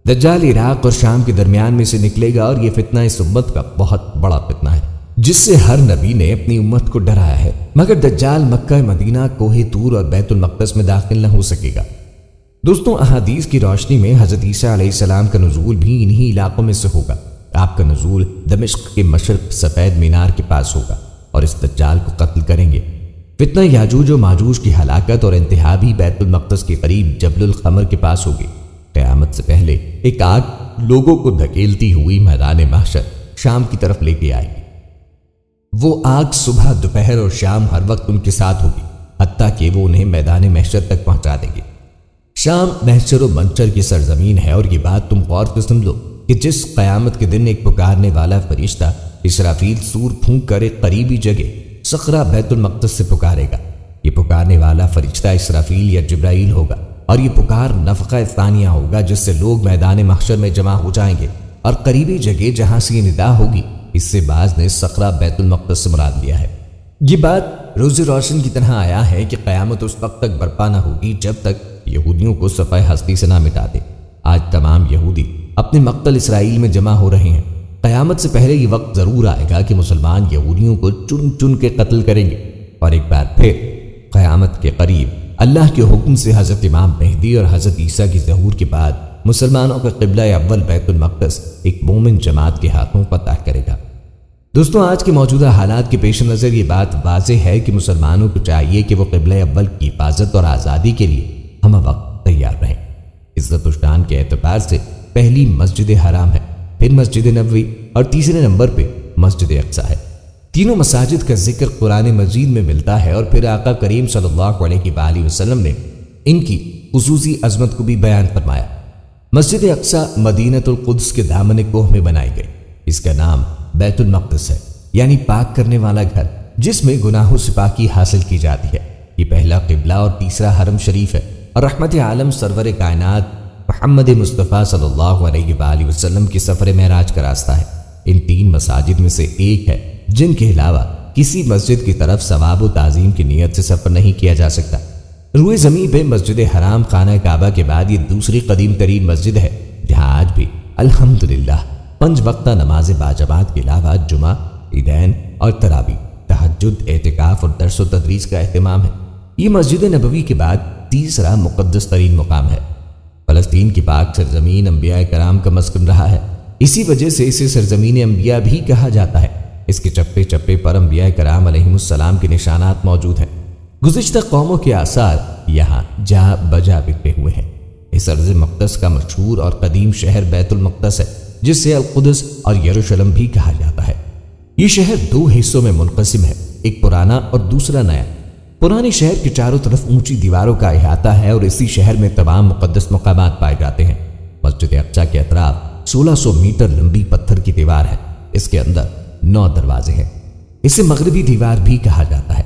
دجال عراق اور شام کے درمیان میں سے نکلے گا، اور یہ فتنہ اس امت کا بہت بڑا فتنہ ہے، جس سے ہر نبی نے اپنی امت کو ڈرایا ہے، مگر دجال مکہ مدینہ، کوہ طور اور بیت المقدس میں داخل نہ ہو سکے گا۔ دوستوں، احادیث کی روشنی میں حضرت عیسیٰ علیہ السلام کا نزول بھی انہی علاقوں میں سے ہوگا۔ آپ کا نزول دمشق کے مشرق سفید مینار کے پاس ہوگا، اور اس دجال کو قتل کریں گے۔ فتنہ یاجوج و ماجوج کی ہلاکت اور انتہا بھی بیت المقدس کے قریب جبل الخمر کے پاس ہوگی۔ قیامت سے پہلے ایک آگ لوگوں کو دھکیلتی ہوئی میدان محشر شام کی طرف لے کے آئے گی۔ وہ آگ صبح، دوپہر اور شام ہر وقت ان کے ساتھ ہوگی، حتیٰ کہ وہ انہیں میدان محشر تک پہنچا دیں گے۔ شام محشر و منچر کی سرزمین ہے، اور یہ بات تم غور سے سن لو کہ جس قیامت کے دن ایک پکارنے والا فرشتہ اسرافیل سور پھونک کر ایک قریبی جگہ صخرہ بیت المقدس سے پکارے گا، یہ پکارنے والا فرشتہ اسرافیل یا جبرائیل ہوگا، اور یہ پکار نفخہ ثانیہ ہوگا، جس سے لوگ میدان محشر میں جمع ہو جائیں گے، اور قریبی جگہ جہاں سے یہ ندا ہوگی، اس سے بعض نے صخرہ بیت المقدس سے مراد لیا ہے۔ یہ بات روز روشن کی طرح آیا ہے کہ قیامت اس وقت تک برپا نہ ہوگی جب تک یہودیوں کو صفحہ ہستی سے نہ مٹا دے۔ آج تمام یہودی اپنے مقتل اسرائیل میں جمع ہو رہے ہیں۔ قیامت سے پہلے یہ وقت ضرور آئے گا کہ مسلمان یہودیوں کو چن چن کے قتل کریں گے، اور ایک بار پھر قیامت کے قریب اللہ کے حکم سے حضرت امام مہدی اور حضرت عیسیٰ کی ظہور کے بعد مسلمانوں کا قبلہ اول بیت المقدس ایک مومن جماعت کے ہاتھوں فتح کرے گا۔ دوستوں، آج کے موجودہ حالات کے پیش نظر یہ بات واضح ہے کہ مسلمانوں کو چاہیے کہ وہ قبلہ اول کی حفاظت اور آزادی کے لیے ہم وقت تیار رہیں۔ عزت و شان کے اعتبار سے پہلی مسجد حرام ہے، پھر مسجد نبوی، اور تیسرے نمبر پہ مسجد اقصی ہے۔ تینوں مساجد کا ذکر قرآن مجید میں ملتا ہے، اور پھر آقا کریم صلی اللہ علیہ وآلہ وسلم نے ان کی خصوصی عظمت کو بھی بیان فرمایا۔ مسجد اقصی مدینۃ القدس کے دامن کوہ میں بنائی گئی۔ اس کا نام بیت المقدس ہے، یعنی پاک کرنے والا گھر، جس میں گناہوں سے پاکی حاصل کی جاتی ہے۔ یہ پہلا قبلہ اور تیسرا حرم شریف ہے، اور رحمت عالم سرور کائنات محمد مصطفیٰ صلی اللہ علیہ وآلہ وسلم کے سفر معراج کا راستہ ہے۔ ان تین مساجد میں سے ایک ہے جن کے علاوہ کسی مسجد کی طرف ثواب و تعظیم کی نیت سے سفر نہیں کیا جا سکتا۔ روئے زمین پہ مسجد حرام خانہ کعبہ کے بعد یہ دوسری قدیم ترین مسجد ہے، جہاں آج بھی الحمدللہ 5 وقتہ نماز باجماعت کے علاوہ جمعہ، عیدین اور تراویح، تہجد، اعتکاف اور درس و تدریس کا اہتمام ہے۔ یہ مسجد نبوی کے بعد تیسرا مقدس ترین مقام ہے۔ فلسطین کی پاک سرزمین انبیاء کرام کا مسکن رہا ہے، اسی وجہ سے اسے سرزمین انبیاء بھی کہا جاتا ہے۔ اس کے چپے چپے پر انبیاء کرام علیہ السلام کے نشانات موجود ہیں۔ گزشتہ قوموں کے آثار یہاں جا بجا بکھرے ہوئے ہیں۔ اس ارض مقدس کا مشہور اور قدیم شہر بیت المقدس ہے، جس سے القدس اور یروشلم بھی کہا جاتا ہے۔ یہ شہر 2 حصوں میں منقسم ہے، ایک پرانا اور دوسرا نیا۔ پرانے شہر کے چاروں طرف اونچی دیواروں کا احاطہ ہے، اور اسی شہر میں تمام مقدس مقامات پائے جاتے ہیں۔ مسجد اقصی کے اطراف 1600 میٹر لمبی پتھر کی دیوار ہے۔ اس کے اندر 9 دروازے ہیں۔ اسے مغربی دیوار بھی کہا جاتا ہے۔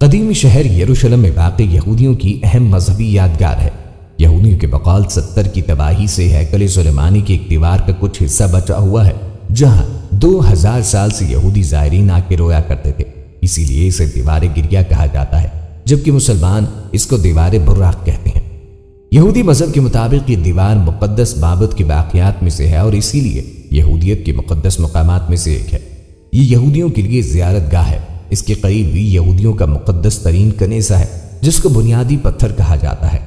قدیمی شہر یروشلم میں واقع یہودیوں کی اہم مذہبی یادگار ہے۔ یہودیوں کے بقول 70 کی تباہی سے ہیکل سلیمانی کی ایک دیوار کا کچھ حصہ بچا ہوا ہے، جہاں 2000 سال سے یہودی زائرین آ کے رویا کرتے تھے، اسی لیے اسے دیوار گریا کہا جاتا ہے، جبکہ مسلمان اس کو دیوار براق کہتے ہیں۔ یہودی مذہب کے مطابق یہ دیوار مقدس معبد کے باقیات میں سے ہے اور اسی لیے یہودیت کے مقدس مقامات میں سے ایک ہے۔ یہ یہودیوں کے لیے زیارت گاہ ہے۔ اس کے قریب بھی یہودیوں کا مقدس ترین کنیسہ ہے جس کو بنیادی پتھر کہا جاتا ہے۔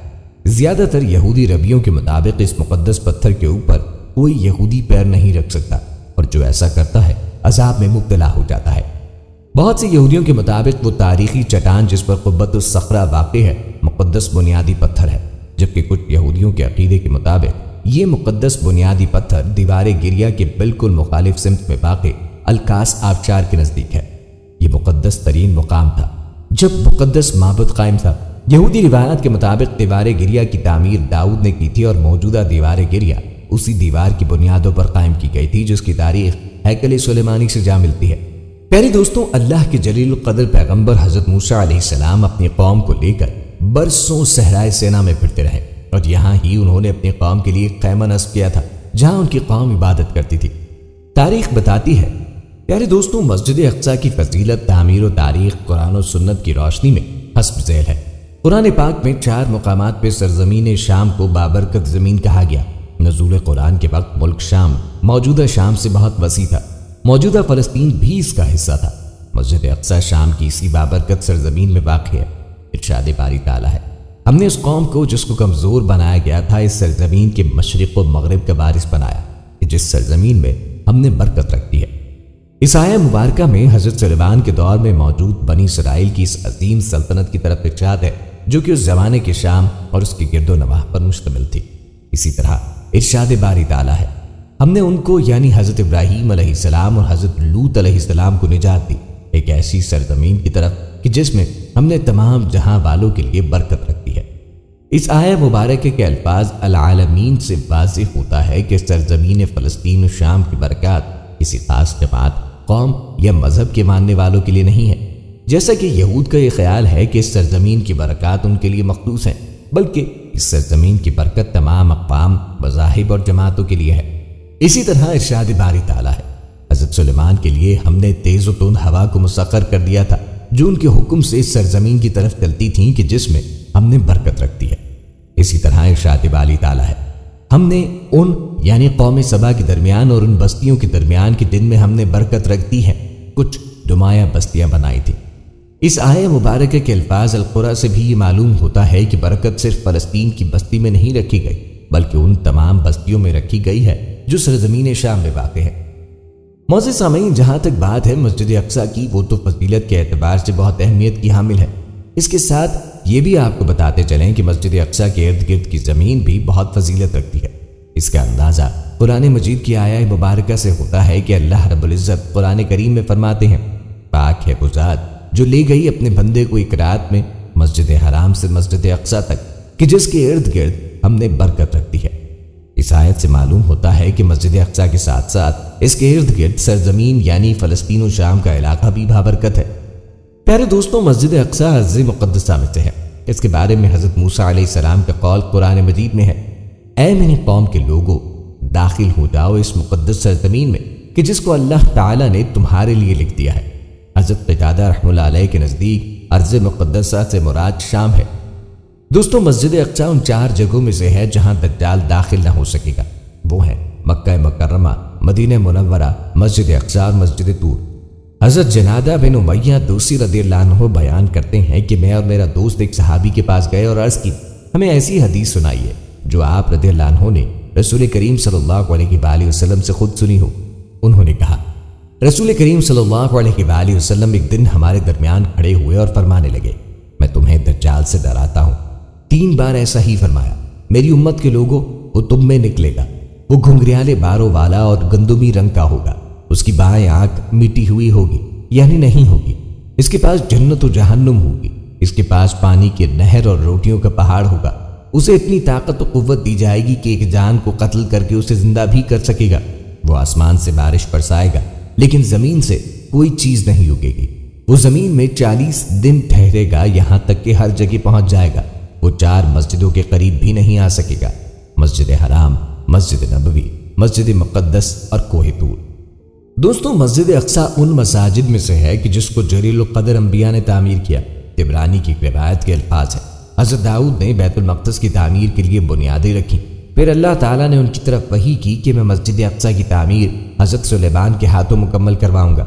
زیادہ تر یہودی ربیوں کے مطابق اس مقدس پتھر کے اوپر کوئی یہودی پیر نہیں رکھ سکتا اور جو ایسا کرتا ہے عذاب میں مبتلا ہو جاتا ہے۔ بہت سے یہودیوں کے مطابق وہ تاریخی چٹان جس پر قبۃ الصخرہ واقع ہے مقدس بنیادی پتھر ہے، جبکہ کچھ یہودیوں کے عقیدے کے مطابق یہ مقدس بنیادی پتھر دیوار گریہ کے بالکل مخالف سمت میں واقع الکاس آبشار کے نزدیک ہے۔ یہ مقدس ترین مقام تھا جب مقدس معبد قائم تھا۔ یہودی روایات کے مطابق دیوار گریہ کی تعمیر داؤد نے کی تھی اور موجودہ دیوار گریہ اسی دیوار کی بنیادوں پر قائم کی گئی تھی جس کی تاریخ ہیکل سلیمانی سے جا ملتی ہے۔ پیارے دوستوں، اللہ کے جلیل القدر پیغمبر حضرت موسیٰ علیہ السلام اپنی قوم کو لے کر برسوں صحرائے سینا میں پھرتے رہے اور یہاں ہی انہوں نے اپنی قوم کے لیے خیمہ نصب کیا تھا جہاں ان کی قوم عبادت کرتی تھی۔ تاریخ بتاتی ہے پیارے دوستوں، مسجد اقصیٰ کی فضیلت تعمیر و تاریخ قرآن و سنت کی روشنی میں حسب ذیل ہے۔ قرآن پاک میں 4 مقامات پہ سرزمین شام کو بابرکت زمین کہا گیا۔ نزول قرآن کے وقت ملک شام موجودہ شام سے بہت وسیع تھا، موجودہ فلسطین بھی اس کا حصہ تھا۔ مسجد اقصیٰ شام کی اسی بابرکت سرزمین میں واقع ہے۔ ارشاد باری تعالیٰ ہے، ہم نے اس قوم کو جس کو کمزور بنایا گیا تھا اس سرزمین کے مشرق و مغرب کا وارث بنایا، جس سرزمین میں ہم نے برکت رکھ دی ہے۔ اس آیہ مبارکہ میں حضرت سلیمان کے دور میں موجود بنی اسرائیل کی اس عظیم سلطنت کی طرف ارشاد ہے جو کہ اس زمانے کے شام اور اس کے گرد و نواح پر مشتمل تھی۔ اسی طرح ارشاد باری تعالیٰ ہے، ہم نے ان کو یعنی حضرت ابراہیم علیہ السلام اور حضرت لوط علیہ السلام کو نجات دی ایک ایسی سرزمین کی طرف کہ جس میں ہم نے تمام جہاں والوں کے لیے برکت رکھ دی ہے۔ اس آیہ مبارکہ کے الفاظ العالمین سے واضح ہوتا ہے کہ سرزمین فلسطین و شام کی برکات کسی خاص جماعت، قوم یا مذہب کے ماننے والوں کے لیے نہیں ہے، جیسا کہ یہود کا یہ خیال ہے کہ اس سرزمین کی برکات ان کے لیے مخصوص ہیں، بلکہ اس سرزمین کی برکت تمام اقوام، مذاہب اور جماعتوں کے لیے ہے۔ اسی طرح ارشاد باری تعالیٰ ہے، حضرت سلیمان کے لیے ہم نے تیز و تند ہوا کو مسخر کر دیا تھا جو ان کے حکم سے اس سرزمین کی طرف چلتی تھیں کہ جس میں ہم نے برکت رکھ دی ہے۔ اسی طرح ارشاد باری تعالیٰ ہے، ہم نے ان یعنی قوم سبا کے درمیان اور ان بستیوں کے درمیان کے دن میں ہم نے برکت رکھ دی ہے، کچھ نمایاں بستیاں بنائی تھیں۔ اس آیہ مبارکہ کے الفاظ القرآن سے بھی یہ معلوم ہوتا ہے کہ برکت صرف فلسطین کی بستی میں نہیں رکھی گئی بلکہ ان تمام بستیوں میں رکھی گئی ہے جو سرزمین شام میں واقع ہے۔ معزز سامعین، جہاں تک بات ہے مسجد اقصیٰ کی، وہ تو فضیلت کے اعتبار سے بہت اہمیت کی حامل ہے۔ اس کے ساتھ یہ بھی آپ کو بتاتے چلیں کہ مسجد اقصیٰ کے ارد گرد کی زمین بھی بہت فضیلت رکھتی ہے۔ اس کا اندازہ قرآن مجید کی آیہ مبارکہ سے ہوتا ہے کہ اللہ رب العزت قرآن کریم میں فرماتے ہیں، پاک ہے وہ ذات جو لے گئی اپنے بندے کو ایک رات میں مسجد حرام سے مسجد اقصیٰ تک کہ جس کے ارد گرد ہم نے برکت رکھ دی ہے۔ اس آیت سے معلوم ہوتا ہے کہ مسجد اقصیٰ کے ساتھ ساتھ اس کے ارد گرد سرزمین یعنی فلسطین و شام کا علاقہ بھی بابرکت ہے۔ پیارے دوستوں، مسجد اقصیٰ ارض مقدسہ میں سے ہے۔ اس کے بارے میں حضرت موسیٰ علیہ السلام کا قول قرآن مجید میں ہے، اے میری قوم کے لوگوں، داخل ہو جاؤ اس مقدس سرزمین میں کہ جس کو اللہ تعالیٰ نے تمہارے لیے لکھ دیا ہے۔ حضرت قتادہ رحمہ اللہ علیہ کے نزدیک ارض مقدسہ سے مراد شام ہے۔ دوستوں، مسجد اقصیٰ ان 4 جگہوں میں سے ہے جہاں دجال داخل نہ ہو سکے گا۔ وہ ہیں مکہ مکرمہ، مدینہ منورہ، مسجد اقصیٰ اور مسجد طور۔ حضرت جنادہ بن امیہ دوسی رضی اللہ عنہ بیان کرتے ہیں کہ میں اور میرا دوست ایک صحابی کے پاس گئے اور عرض کی، ہمیں ایسی حدیث سنائیے جو آپ رضی اللہ عنہ نے رسول کریم صلی اللہ علیہ وآلہ وسلم سے خود سنی ہو۔ انہوں نے کہا، رسول کریم صلی اللہ علیہ وآلہ وسلم ایک دن ہمارے درمیان کھڑے ہوئے اور فرمانے لگے، میں تمہیں دجال سے ڈراتا ہوں۔ 3 بار ایسا ہی فرمایا، میری امت کے لوگوں، وہ تم میں نکلے گا، وہ گھنگریالے باروں والا اور گندمی رنگ کا ہوگا، اس کی بائیں آنکھ مٹی ہوئی ہوگی یعنی نہیں ہوگی، اس کے پاس جنت و جہنم ہوگی، اس کے پاس پانی کی نہر اور روٹیوں کا پہاڑ ہوگا، اسے اتنی طاقت و قوت دی جائے گی کہ ایک جان کو قتل کر کے اسے زندہ بھی کر سکے گا۔ وہ آسمان سے بارش برسائے گا لیکن زمین سے کوئی چیز نہیں اگے گی، وہ زمین میں 40 دن ٹھہرے گا یہاں تک کہ ہر جگہ پہنچ جائے گا، وہ 4 مسجدوں کے قریب بھی نہیں آ سکے گا، مسجد حرام، مسجد نبوی، مسجد مقدس اور کوہ طور۔ دوستوں، مسجد اقصیٰ ان مساجد میں سے ہے کہ جس کو جلیل القدر انبیاء نے تعمیر کیا۔ طبرانی کی روایت کے الفاظ ہیں، حضرت داؤد نے بیت المقدس کی تعمیر کے لیے بنیادیں رکھیں۔ پھر اللہ تعالیٰ نے ان کی طرف وحی کی کہ میں مسجد اقصیٰ کی تعمیر حضرت سلیمان کے ہاتھوں مکمل کرواؤں گا۔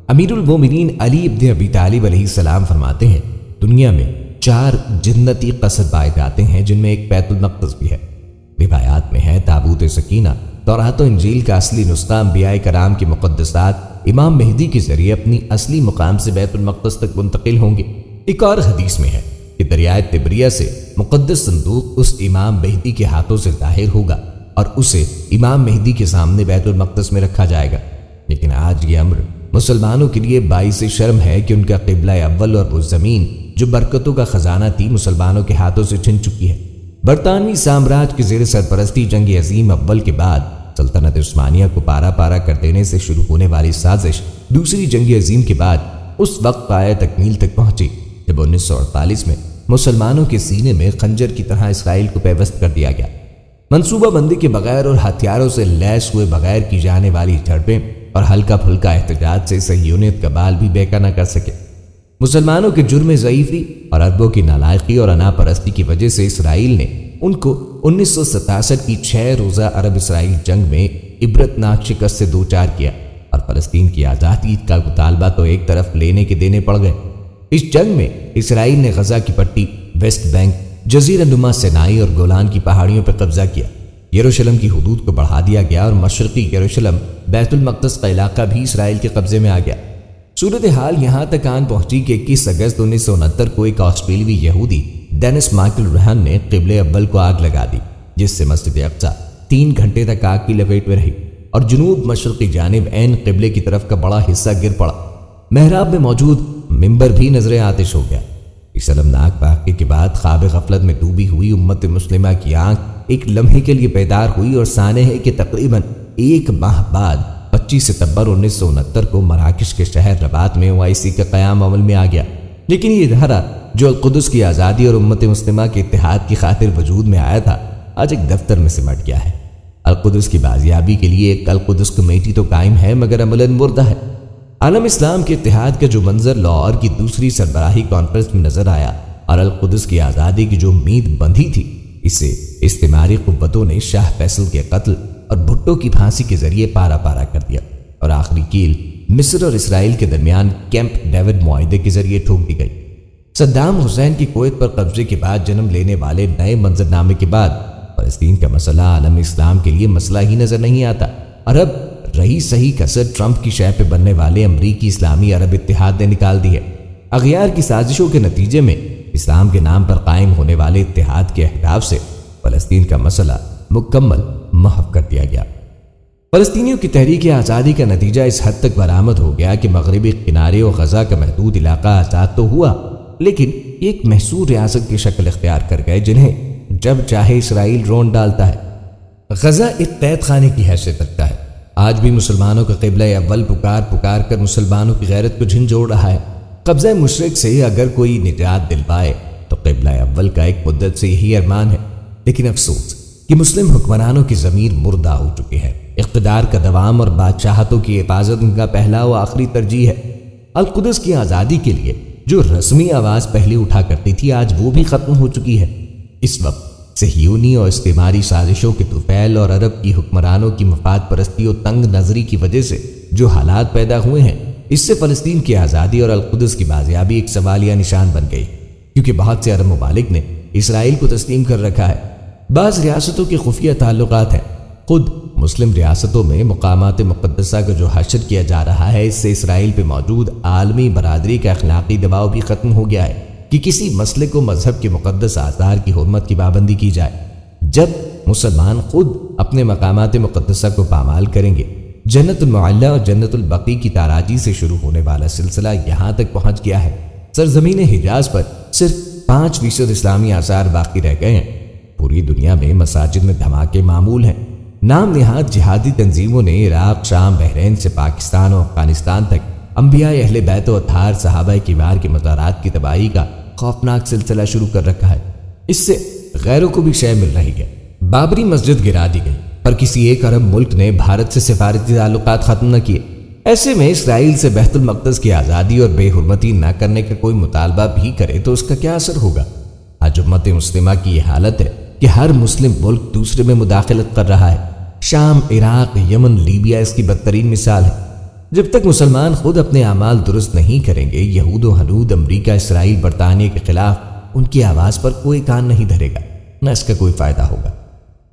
امیر المومنین علی ابن ابی طالب علیہ السلام فرماتے ہیں، دنیا میں 4 جنتی قصر پائے جاتے ہیں جن میں ایک بیت المقدس بھی ہے۔ روایات میں ہے تابوت سکینہ، تورات و انجیل کا اصلی نسخہ انبیاء کرام کی مقدسات امام مہدی کے ذریعے اپنی اصلی مقام سے بیت المقدس تک منتقل ہوں گے۔ ایک اور حدیث میں ہے کہ دریائے تبریہ سے مقدس صندوق اس امام مہدی کے ہاتھوں سے ظاہر ہوگا اور اسے امام مہدی کے سامنے بیت المقدس میں رکھا جائے گا۔ لیکن آج یہ امر مسلمانوں کے لیے باعث شرم ہے کہ ان کا قبلہ اول اور وہ زمین جو برکتوں کا خزانہ تھی مسلمانوں کے ہاتھوں سے چھن چکی ہے۔ برطانوی سامراج کے زیر سرپرستی جنگ عظیم اول کے بعد سلطنت عثمانیہ کو پارا پارا کر دینے سے شروع ہونے والی سازش دوسری جنگ عظیم کے بعد اس وقت پایہ تکمیل تک پہنچی جب 1948 میں مسلمانوں کے سینے میں خنجر کی طرح اسرائیل کو پیوست کر دیا گیا۔ منصوبہ بندی کے بغیر اور ہتھیاروں سے لیس ہوئے بغیر کی جانے والی جھڑپیں اور ہلکا پھلکا احتجاج سے صہیونیت کا بال بھی بیکا نہ کر سکے۔ مسلمانوں کے جرم ضعیفی اور عربوں کی نالائقی اور انا پرستی کی وجہ سے اسرائیل نے ان کو 1967 کی 6 روزہ عرب اسرائیل جنگ میں عبرتناک شکست سے دوچار کیا اور فلسطین کی آزادی کا مطالبہ تو ایک طرف لینے کے دینے پڑ گئے۔ اس جنگ میں اسرائیل نے غزہ کی پٹی، ویسٹ بینک، جزیرہ نما سینائی اور گولان کی پہاڑیوں پر قبضہ کیا۔ یروشلم کی حدود کو بڑھا دیا گیا اور مشرقی یروشلم بیت المقدس کا علاقہ بھی اسرائیل کے قبضے میں آ گیا۔ صورتحال یہاں تک آن پہنچی کہ 21 اگست 1969 کو ایک آسٹریلوی یہودی ڈینس مائیکل رہن نے قبلہ اول کو آگ لگا دی، جس سے مسجد اقصیٰ 3 گھنٹے تک آگ کی لپیٹ میں رہی اور جنوب مشرقی جانب عین قبلے کی طرف کا بڑا حصہ گر پڑا۔ محراب میں موجود ممبر بھی نظر آتش ہو گیا۔ اس المناک واقعے کے بعد خواب غفلت میں ڈوبی ہوئی امت مسلمہ کی آنکھ ایک لمحے کے لیے بیدار ہوئی اور سانے ہے کہ تقریباً 1 ماہ بعد 25 ستمبر 1969 کو مراکش کے شہر رباط میں OIC کا قیام عمل میں آ گیا۔ لیکن یہ ادارہ جو القدس کی آزادی اور امت مسلمہ کے اتحاد کی خاطر وجود میں آیا تھا، آج ایک دفتر میں سمٹ گیا ہے۔ القدس کی بازیابی کے لیے ایک القدس کمیٹی تو قائم ہے مگر عملاً مردہ ہے۔ عالم اسلام کے اتحاد کا جو منظر لاہور کی دوسری سربراہی کانفرنس میں نظر آیا اور القدس کی آزادی کی جو امید بندھی تھی، اسے استعماری قوتوں نے شاہ فیصل کے قتل اور بھٹو کی پھانسی کے ذریعے پارا پارا کر دیا اور آخری کیل مصر اور اسرائیل کے درمیان کیمپ ڈیوڈ معاہدے کے ذریعے ٹھوک دی گئی۔ صدام حسین کی کویت پر قبضے کے بعد جنم لینے والے نئے منظرنامے کے بعد فلسطین کا مسئلہ عالم اسلام کے لیے مسئلہ ہی نظر نہیں آتا اور اب رہی صحیح کسر ٹرمپ کی شے پہ بننے والے امریکی اسلامی عرب اتحاد نے نکال دی ہے۔ اغیار کی سازشوں کے نتیجے میں اسلام کے نام پر قائم ہونے والے اتحاد کے اہداف سے فلسطین کا مسئلہ مکمل محو کر دیا گیا۔ فلسطینیوں کی تحریک آزادی کا نتیجہ اس حد تک برآمد ہو گیا کہ مغربی کنارے اور غزہ کا محدود علاقہ آزاد تو ہوا، لیکن ایک محصور ریاست کی شکل اختیار کر گئے جنہیں جب چاہے اسرائیل رون ڈالتا ہے۔ غزہ ایک قید خانے کی حیثیت رکھتا ہے۔ آج بھی مسلمانوں کا قبلہ اول پکار پکار کر مسلمانوں کی غیرت کو جھنجھوڑ رہا ہے۔ قبضہ مشرق سے اگر کوئی نجات دل پائے تو قبلہ اول کا ایک مدت سے یہی ارمان ہے، لیکن افسوس کہ مسلم حکمرانوں کی ضمیر مردہ ہو چکی ہے۔ اقتدار کا دوام اور بادشاہتوں کی حفاظت ان کا پہلا و آخری ترجیح ہے۔ القدس کی آزادی کے لیے جو رسمی آواز پہلے اٹھا کرتی تھی، آج وہ بھی ختم ہو چکی ہے۔ اس وقت صہیونی اور استعماری سازشوں کے طفیل اور عرب کی حکمرانوں کی مفاد پرستی اور تنگ نظری کی وجہ سے جو حالات پیدا ہوئے ہیں، اس سے فلسطین کی آزادی اور القدس کی بازیابی ایک سوالیہ نشان بن گئی، کیونکہ بہت سے عرب ممالک نے اسرائیل کو تسلیم کر رکھا ہے۔ بعض ریاستوں کے خفیہ تعلقات ہیں۔ خود مسلم ریاستوں میں مقامات مقدسہ کا جو حشر کیا جا رہا ہے، اس سے اسرائیل پہ موجود عالمی برادری کا اخلاقی دباؤ بھی ختم ہو گیا ہے کہ کسی مسلک و مذہب کے مقدس آثار کی حرمت کی پابندی کی جائے۔ جب مسلمان خود اپنے مقامات مقدسہ کو پامال کریں گے، جنت المعلی اور جنت البقیع کی تاراجی سے شروع ہونے والا سلسلہ یہاں تک پہنچ گیا ہے۔ سرزمین حجاز پر صرف 5% اسلامی آثار باقی رہ گئے ہیں۔ پوری دنیا میں مساجد میں دھماکے معمول ہیں۔ نام نہاد جہادی تنظیموں نے عراق، شام، بحرین سے پاکستان اور افغانستان تک انبیاء اہل بیت و اطہار صحابہ کبار کے مزارات کی تباہی کا خوفناک سلسلہ شروع کر رکھا ہے۔ اس سے غیروں کو بھی شے مل رہی ہے۔ بابری مسجد گرا دی گئی، پر کسی ایک عرب ملک نے بھارت سے سفارتی تعلقات ختم نہ کیے۔ ایسے میں اسرائیل سے بیت المقدس کی آزادی اور بے حرمتی نہ کرنے کا کوئی مطالبہ بھی کرے تو اس کا کیا اثر ہوگا؟ آج امت مسلمہ کی یہ حالت ہے کہ ہر مسلم ملک دوسرے میں مداخلت کر رہا ہے۔ شام، عراق، یمن، لیبیا اس کی بدترین مثال ہے۔ جب تک مسلمان خود اپنے اعمال درست نہیں کریں گے، یہود و ہنود امریکہ، اسرائیل، برطانیہ کے خلاف ان کی آواز پر کوئی کان نہیں دھرے گا، نہ اس کا کوئی فائدہ ہوگا۔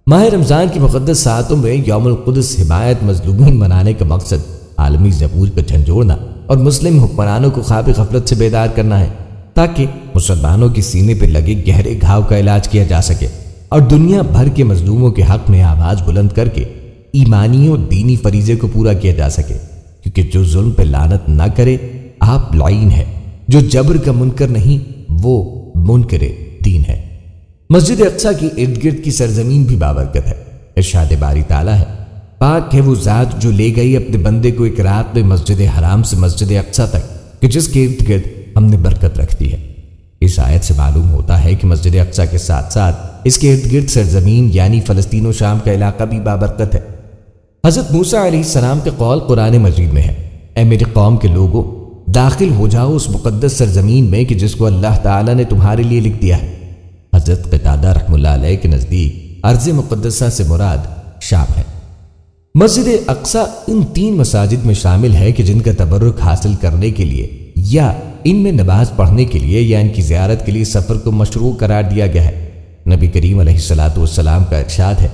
ماہ رمضان کی مقدس ساعتوں میں یوم القدس حمایت مظلومین منانے کا مقصد عالمی ضبور کو جھنجھوڑنا اور مسلم حکمرانوں کو خواب غفلت سے بیدار کرنا ہے، تاکہ مسلمانوں کے سینے پہ لگے گہرے گھاؤ کا علاج کیا جا سکے اور دنیا بھر کے مظلوموں کے حق میں آواز بلند کر کے ایمانی اور دینی فریضے کو پورا کیا جا سکے، کیونکہ جو ظلم پہ لعنت نہ کرے آپ لعین ہے، جو جبر کا منکر نہیں وہ منکر دین ہے۔ مسجد اقصیٰ کی ارد گرد کی سرزمین بھی بابرکت ہے۔ ارشاد باری تعالیٰ ہے، پاک ہے وہ ذات جو لے گئی اپنے بندے کو ایک رات میں مسجد حرام سے مسجد اقصیٰ تک کہ جس کے ارد گرد ہم نے برکت رکھ دی ہے۔ اس آیت سے معلوم ہوتا ہے کہ مسجد اقصیٰ کے ساتھ ساتھ اس کے ارد گرد سرزمین یعنی فلسطین و شام کا علاقہ بھی بابرکت ہے۔ حضرت موسیٰ علیہ السلام کے قول قرآن مجید میں ہے، اے میری قوم کے لوگوں، داخل ہو جاؤ اس مقدس سرزمین میں کہ جس کو اللہ تعالیٰ نے تمہارے لیے لکھ دیا ہے۔ حضرت قتادہ رحمہ اللہ علیہ کے نزدیک ارض مقدسہ سے مراد شام ہے۔ مسجد اقصیٰ ان 3 مساجد میں شامل ہے کہ جن کا تبرک حاصل کرنے کے لیے یا ان میں نماز پڑھنے کے لیے یا ان کی زیارت کے لیے سفر کو مشروع قرار دیا گیا ہے۔ نبی کریم علیہ السلام کا ارشاد ہے،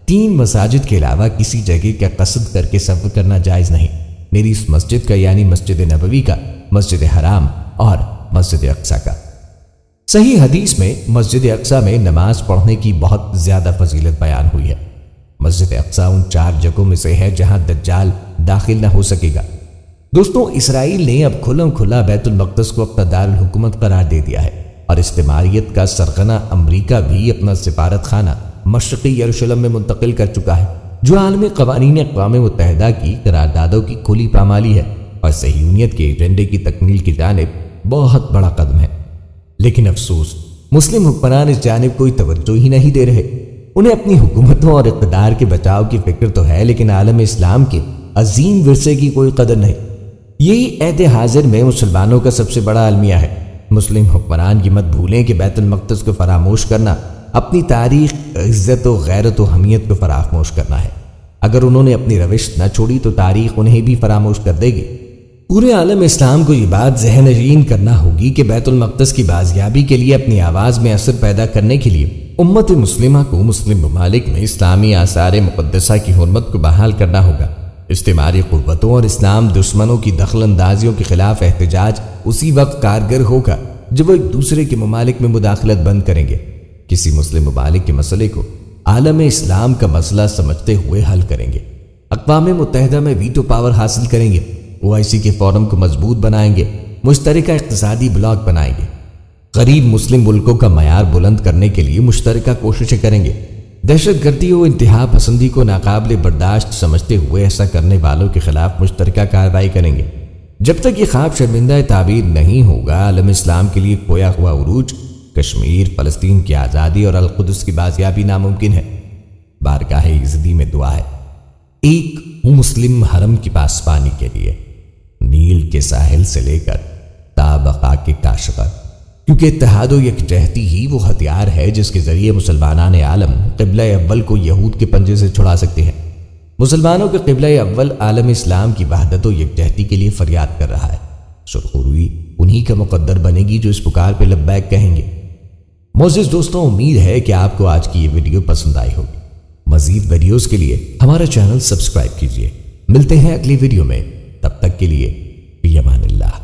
3 مساجد کے علاوہ کسی جگہ کا قصد کر کے سفر کرنا جائز نہیں، میری اس مسجد کا یعنی مسجد نبوی کا، مسجد حرام اور مسجد اقصیٰ کا۔ صحیح حدیث میں مسجد اقصیٰ میں نماز پڑھنے کی بہت زیادہ فضیلت بیان ہوئی ہے۔ مسجد اقصیٰ ان 4 جگہوں میں سے ہے جہاں دجال داخل نہ ہو سکے گا۔ دوستوں، اسرائیل نے اب کھلم کھلا بیت المقدس کو اپنا دارالحکومت قرار دے دیا ہے اور استعماریت کا سرغنہ امریکہ بھی اپنا سفارت خانہ مشرقی یروشلم میں منتقل کر چکا ہے، جو عالمی قوانین اقوام متحدہ کی قراردادوں کی کھلی پامالی ہے اور صہیونیت کے ایجنڈے کی تکمیل کی جانب بہت بڑا قدم ہے۔ لیکن افسوس، مسلم حکمران اس جانب کوئی توجہ ہی نہیں دے رہے۔ انہیں اپنی حکومتوں اور اقتدار کے بچاؤ کی فکر تو ہے، لیکن عالم اسلام کے عظیم ورثے کی کوئی قدر نہیں۔ یہی عہد حاضر میں مسلمانوں کا سب سے بڑا المیہ ہے۔ مسلم حکمران یہ مت بھولیں کہ بیت المقدس کو فراموش کرنا اپنی تاریخ، عزت و غیرت و حمیت کو فراموش کرنا ہے۔ اگر انہوں نے اپنی روش نہ چھوڑی تو تاریخ انہیں بھی فراموش کر دے گی۔ پورے عالم اسلام کو یہ بات ذہن نشین کرنا ہوگی کہ بیت المقدس کی بازیابی کے لیے اپنی آواز میں اثر پیدا کرنے کے لیے امت مسلمہ کو مسلم ممالک میں اسلامی آثار مقدسہ کی حرمت کو بحال کرنا ہوگا۔ استعماری قوتوں اور اسلام دشمنوں کی دخل اندازیوں کے خلاف احتجاج اسی وقت کارگر ہوگا جب وہ ایک دوسرے کے ممالک میں مداخلت بند کریں گے، کسی مسلم ممالک کے مسئلے کو عالم اسلام کا مسئلہ سمجھتے ہوئے حل کریں گے، اقوام متحدہ میں ویٹو پاور حاصل کریں گے، OIC کے فورم کو مضبوط بنائیں گے، مشترکہ اقتصادی بلاک بنائیں گے، غریب مسلم ملکوں کا معیار بلند کرنے کے لیے مشترکہ کوششیں کریں گے، دہشت گردی و انتہا پسندی کو ناقابل برداشت سمجھتے ہوئے ایسا کرنے والوں کے خلاف مشترکہ کارروائی کریں گے۔ جب تک یہ خواب شرمندہ تعبیر نہیں ہوگا، عالم اسلام کے لیے کھویا ہوا عروج، کشمیر، فلسطین کی آزادی اور القدس کی بازیابی ناممکن ہے۔ بارگاہ عزدی میں دعا ہے، ایک مسلم حرم کی پاسبانی کے لیے، نیل کے ساحل سے لے کر تا بقا کے کاشغر، کیونکہ اتحاد و یکجہتی ہی وہ ہتھیار ہے جس کے ذریعے مسلمانان عالم قبلہ اول کو یہود کے پنجے سے چھڑا سکتے ہیں۔ مسلمانوں کے قبلہ اول عالم اسلام کی وحدت و یکجہتی کے لیے فریاد کر رہا ہے۔ سرخروئی انہی کا مقدر بنے گی جو اس پکار پہ لبیک کہیں گے۔ معزز دوستوں، امید ہے کہ آپ کو آج کی یہ ویڈیو پسند آئی ہوگی۔ مزید ویڈیوز کے لیے ہمارا چینل سبسکرائب کیجیے۔ ملتے ہیں اگلی ویڈیو میں، تب تک کے لیے فی امان اللہ۔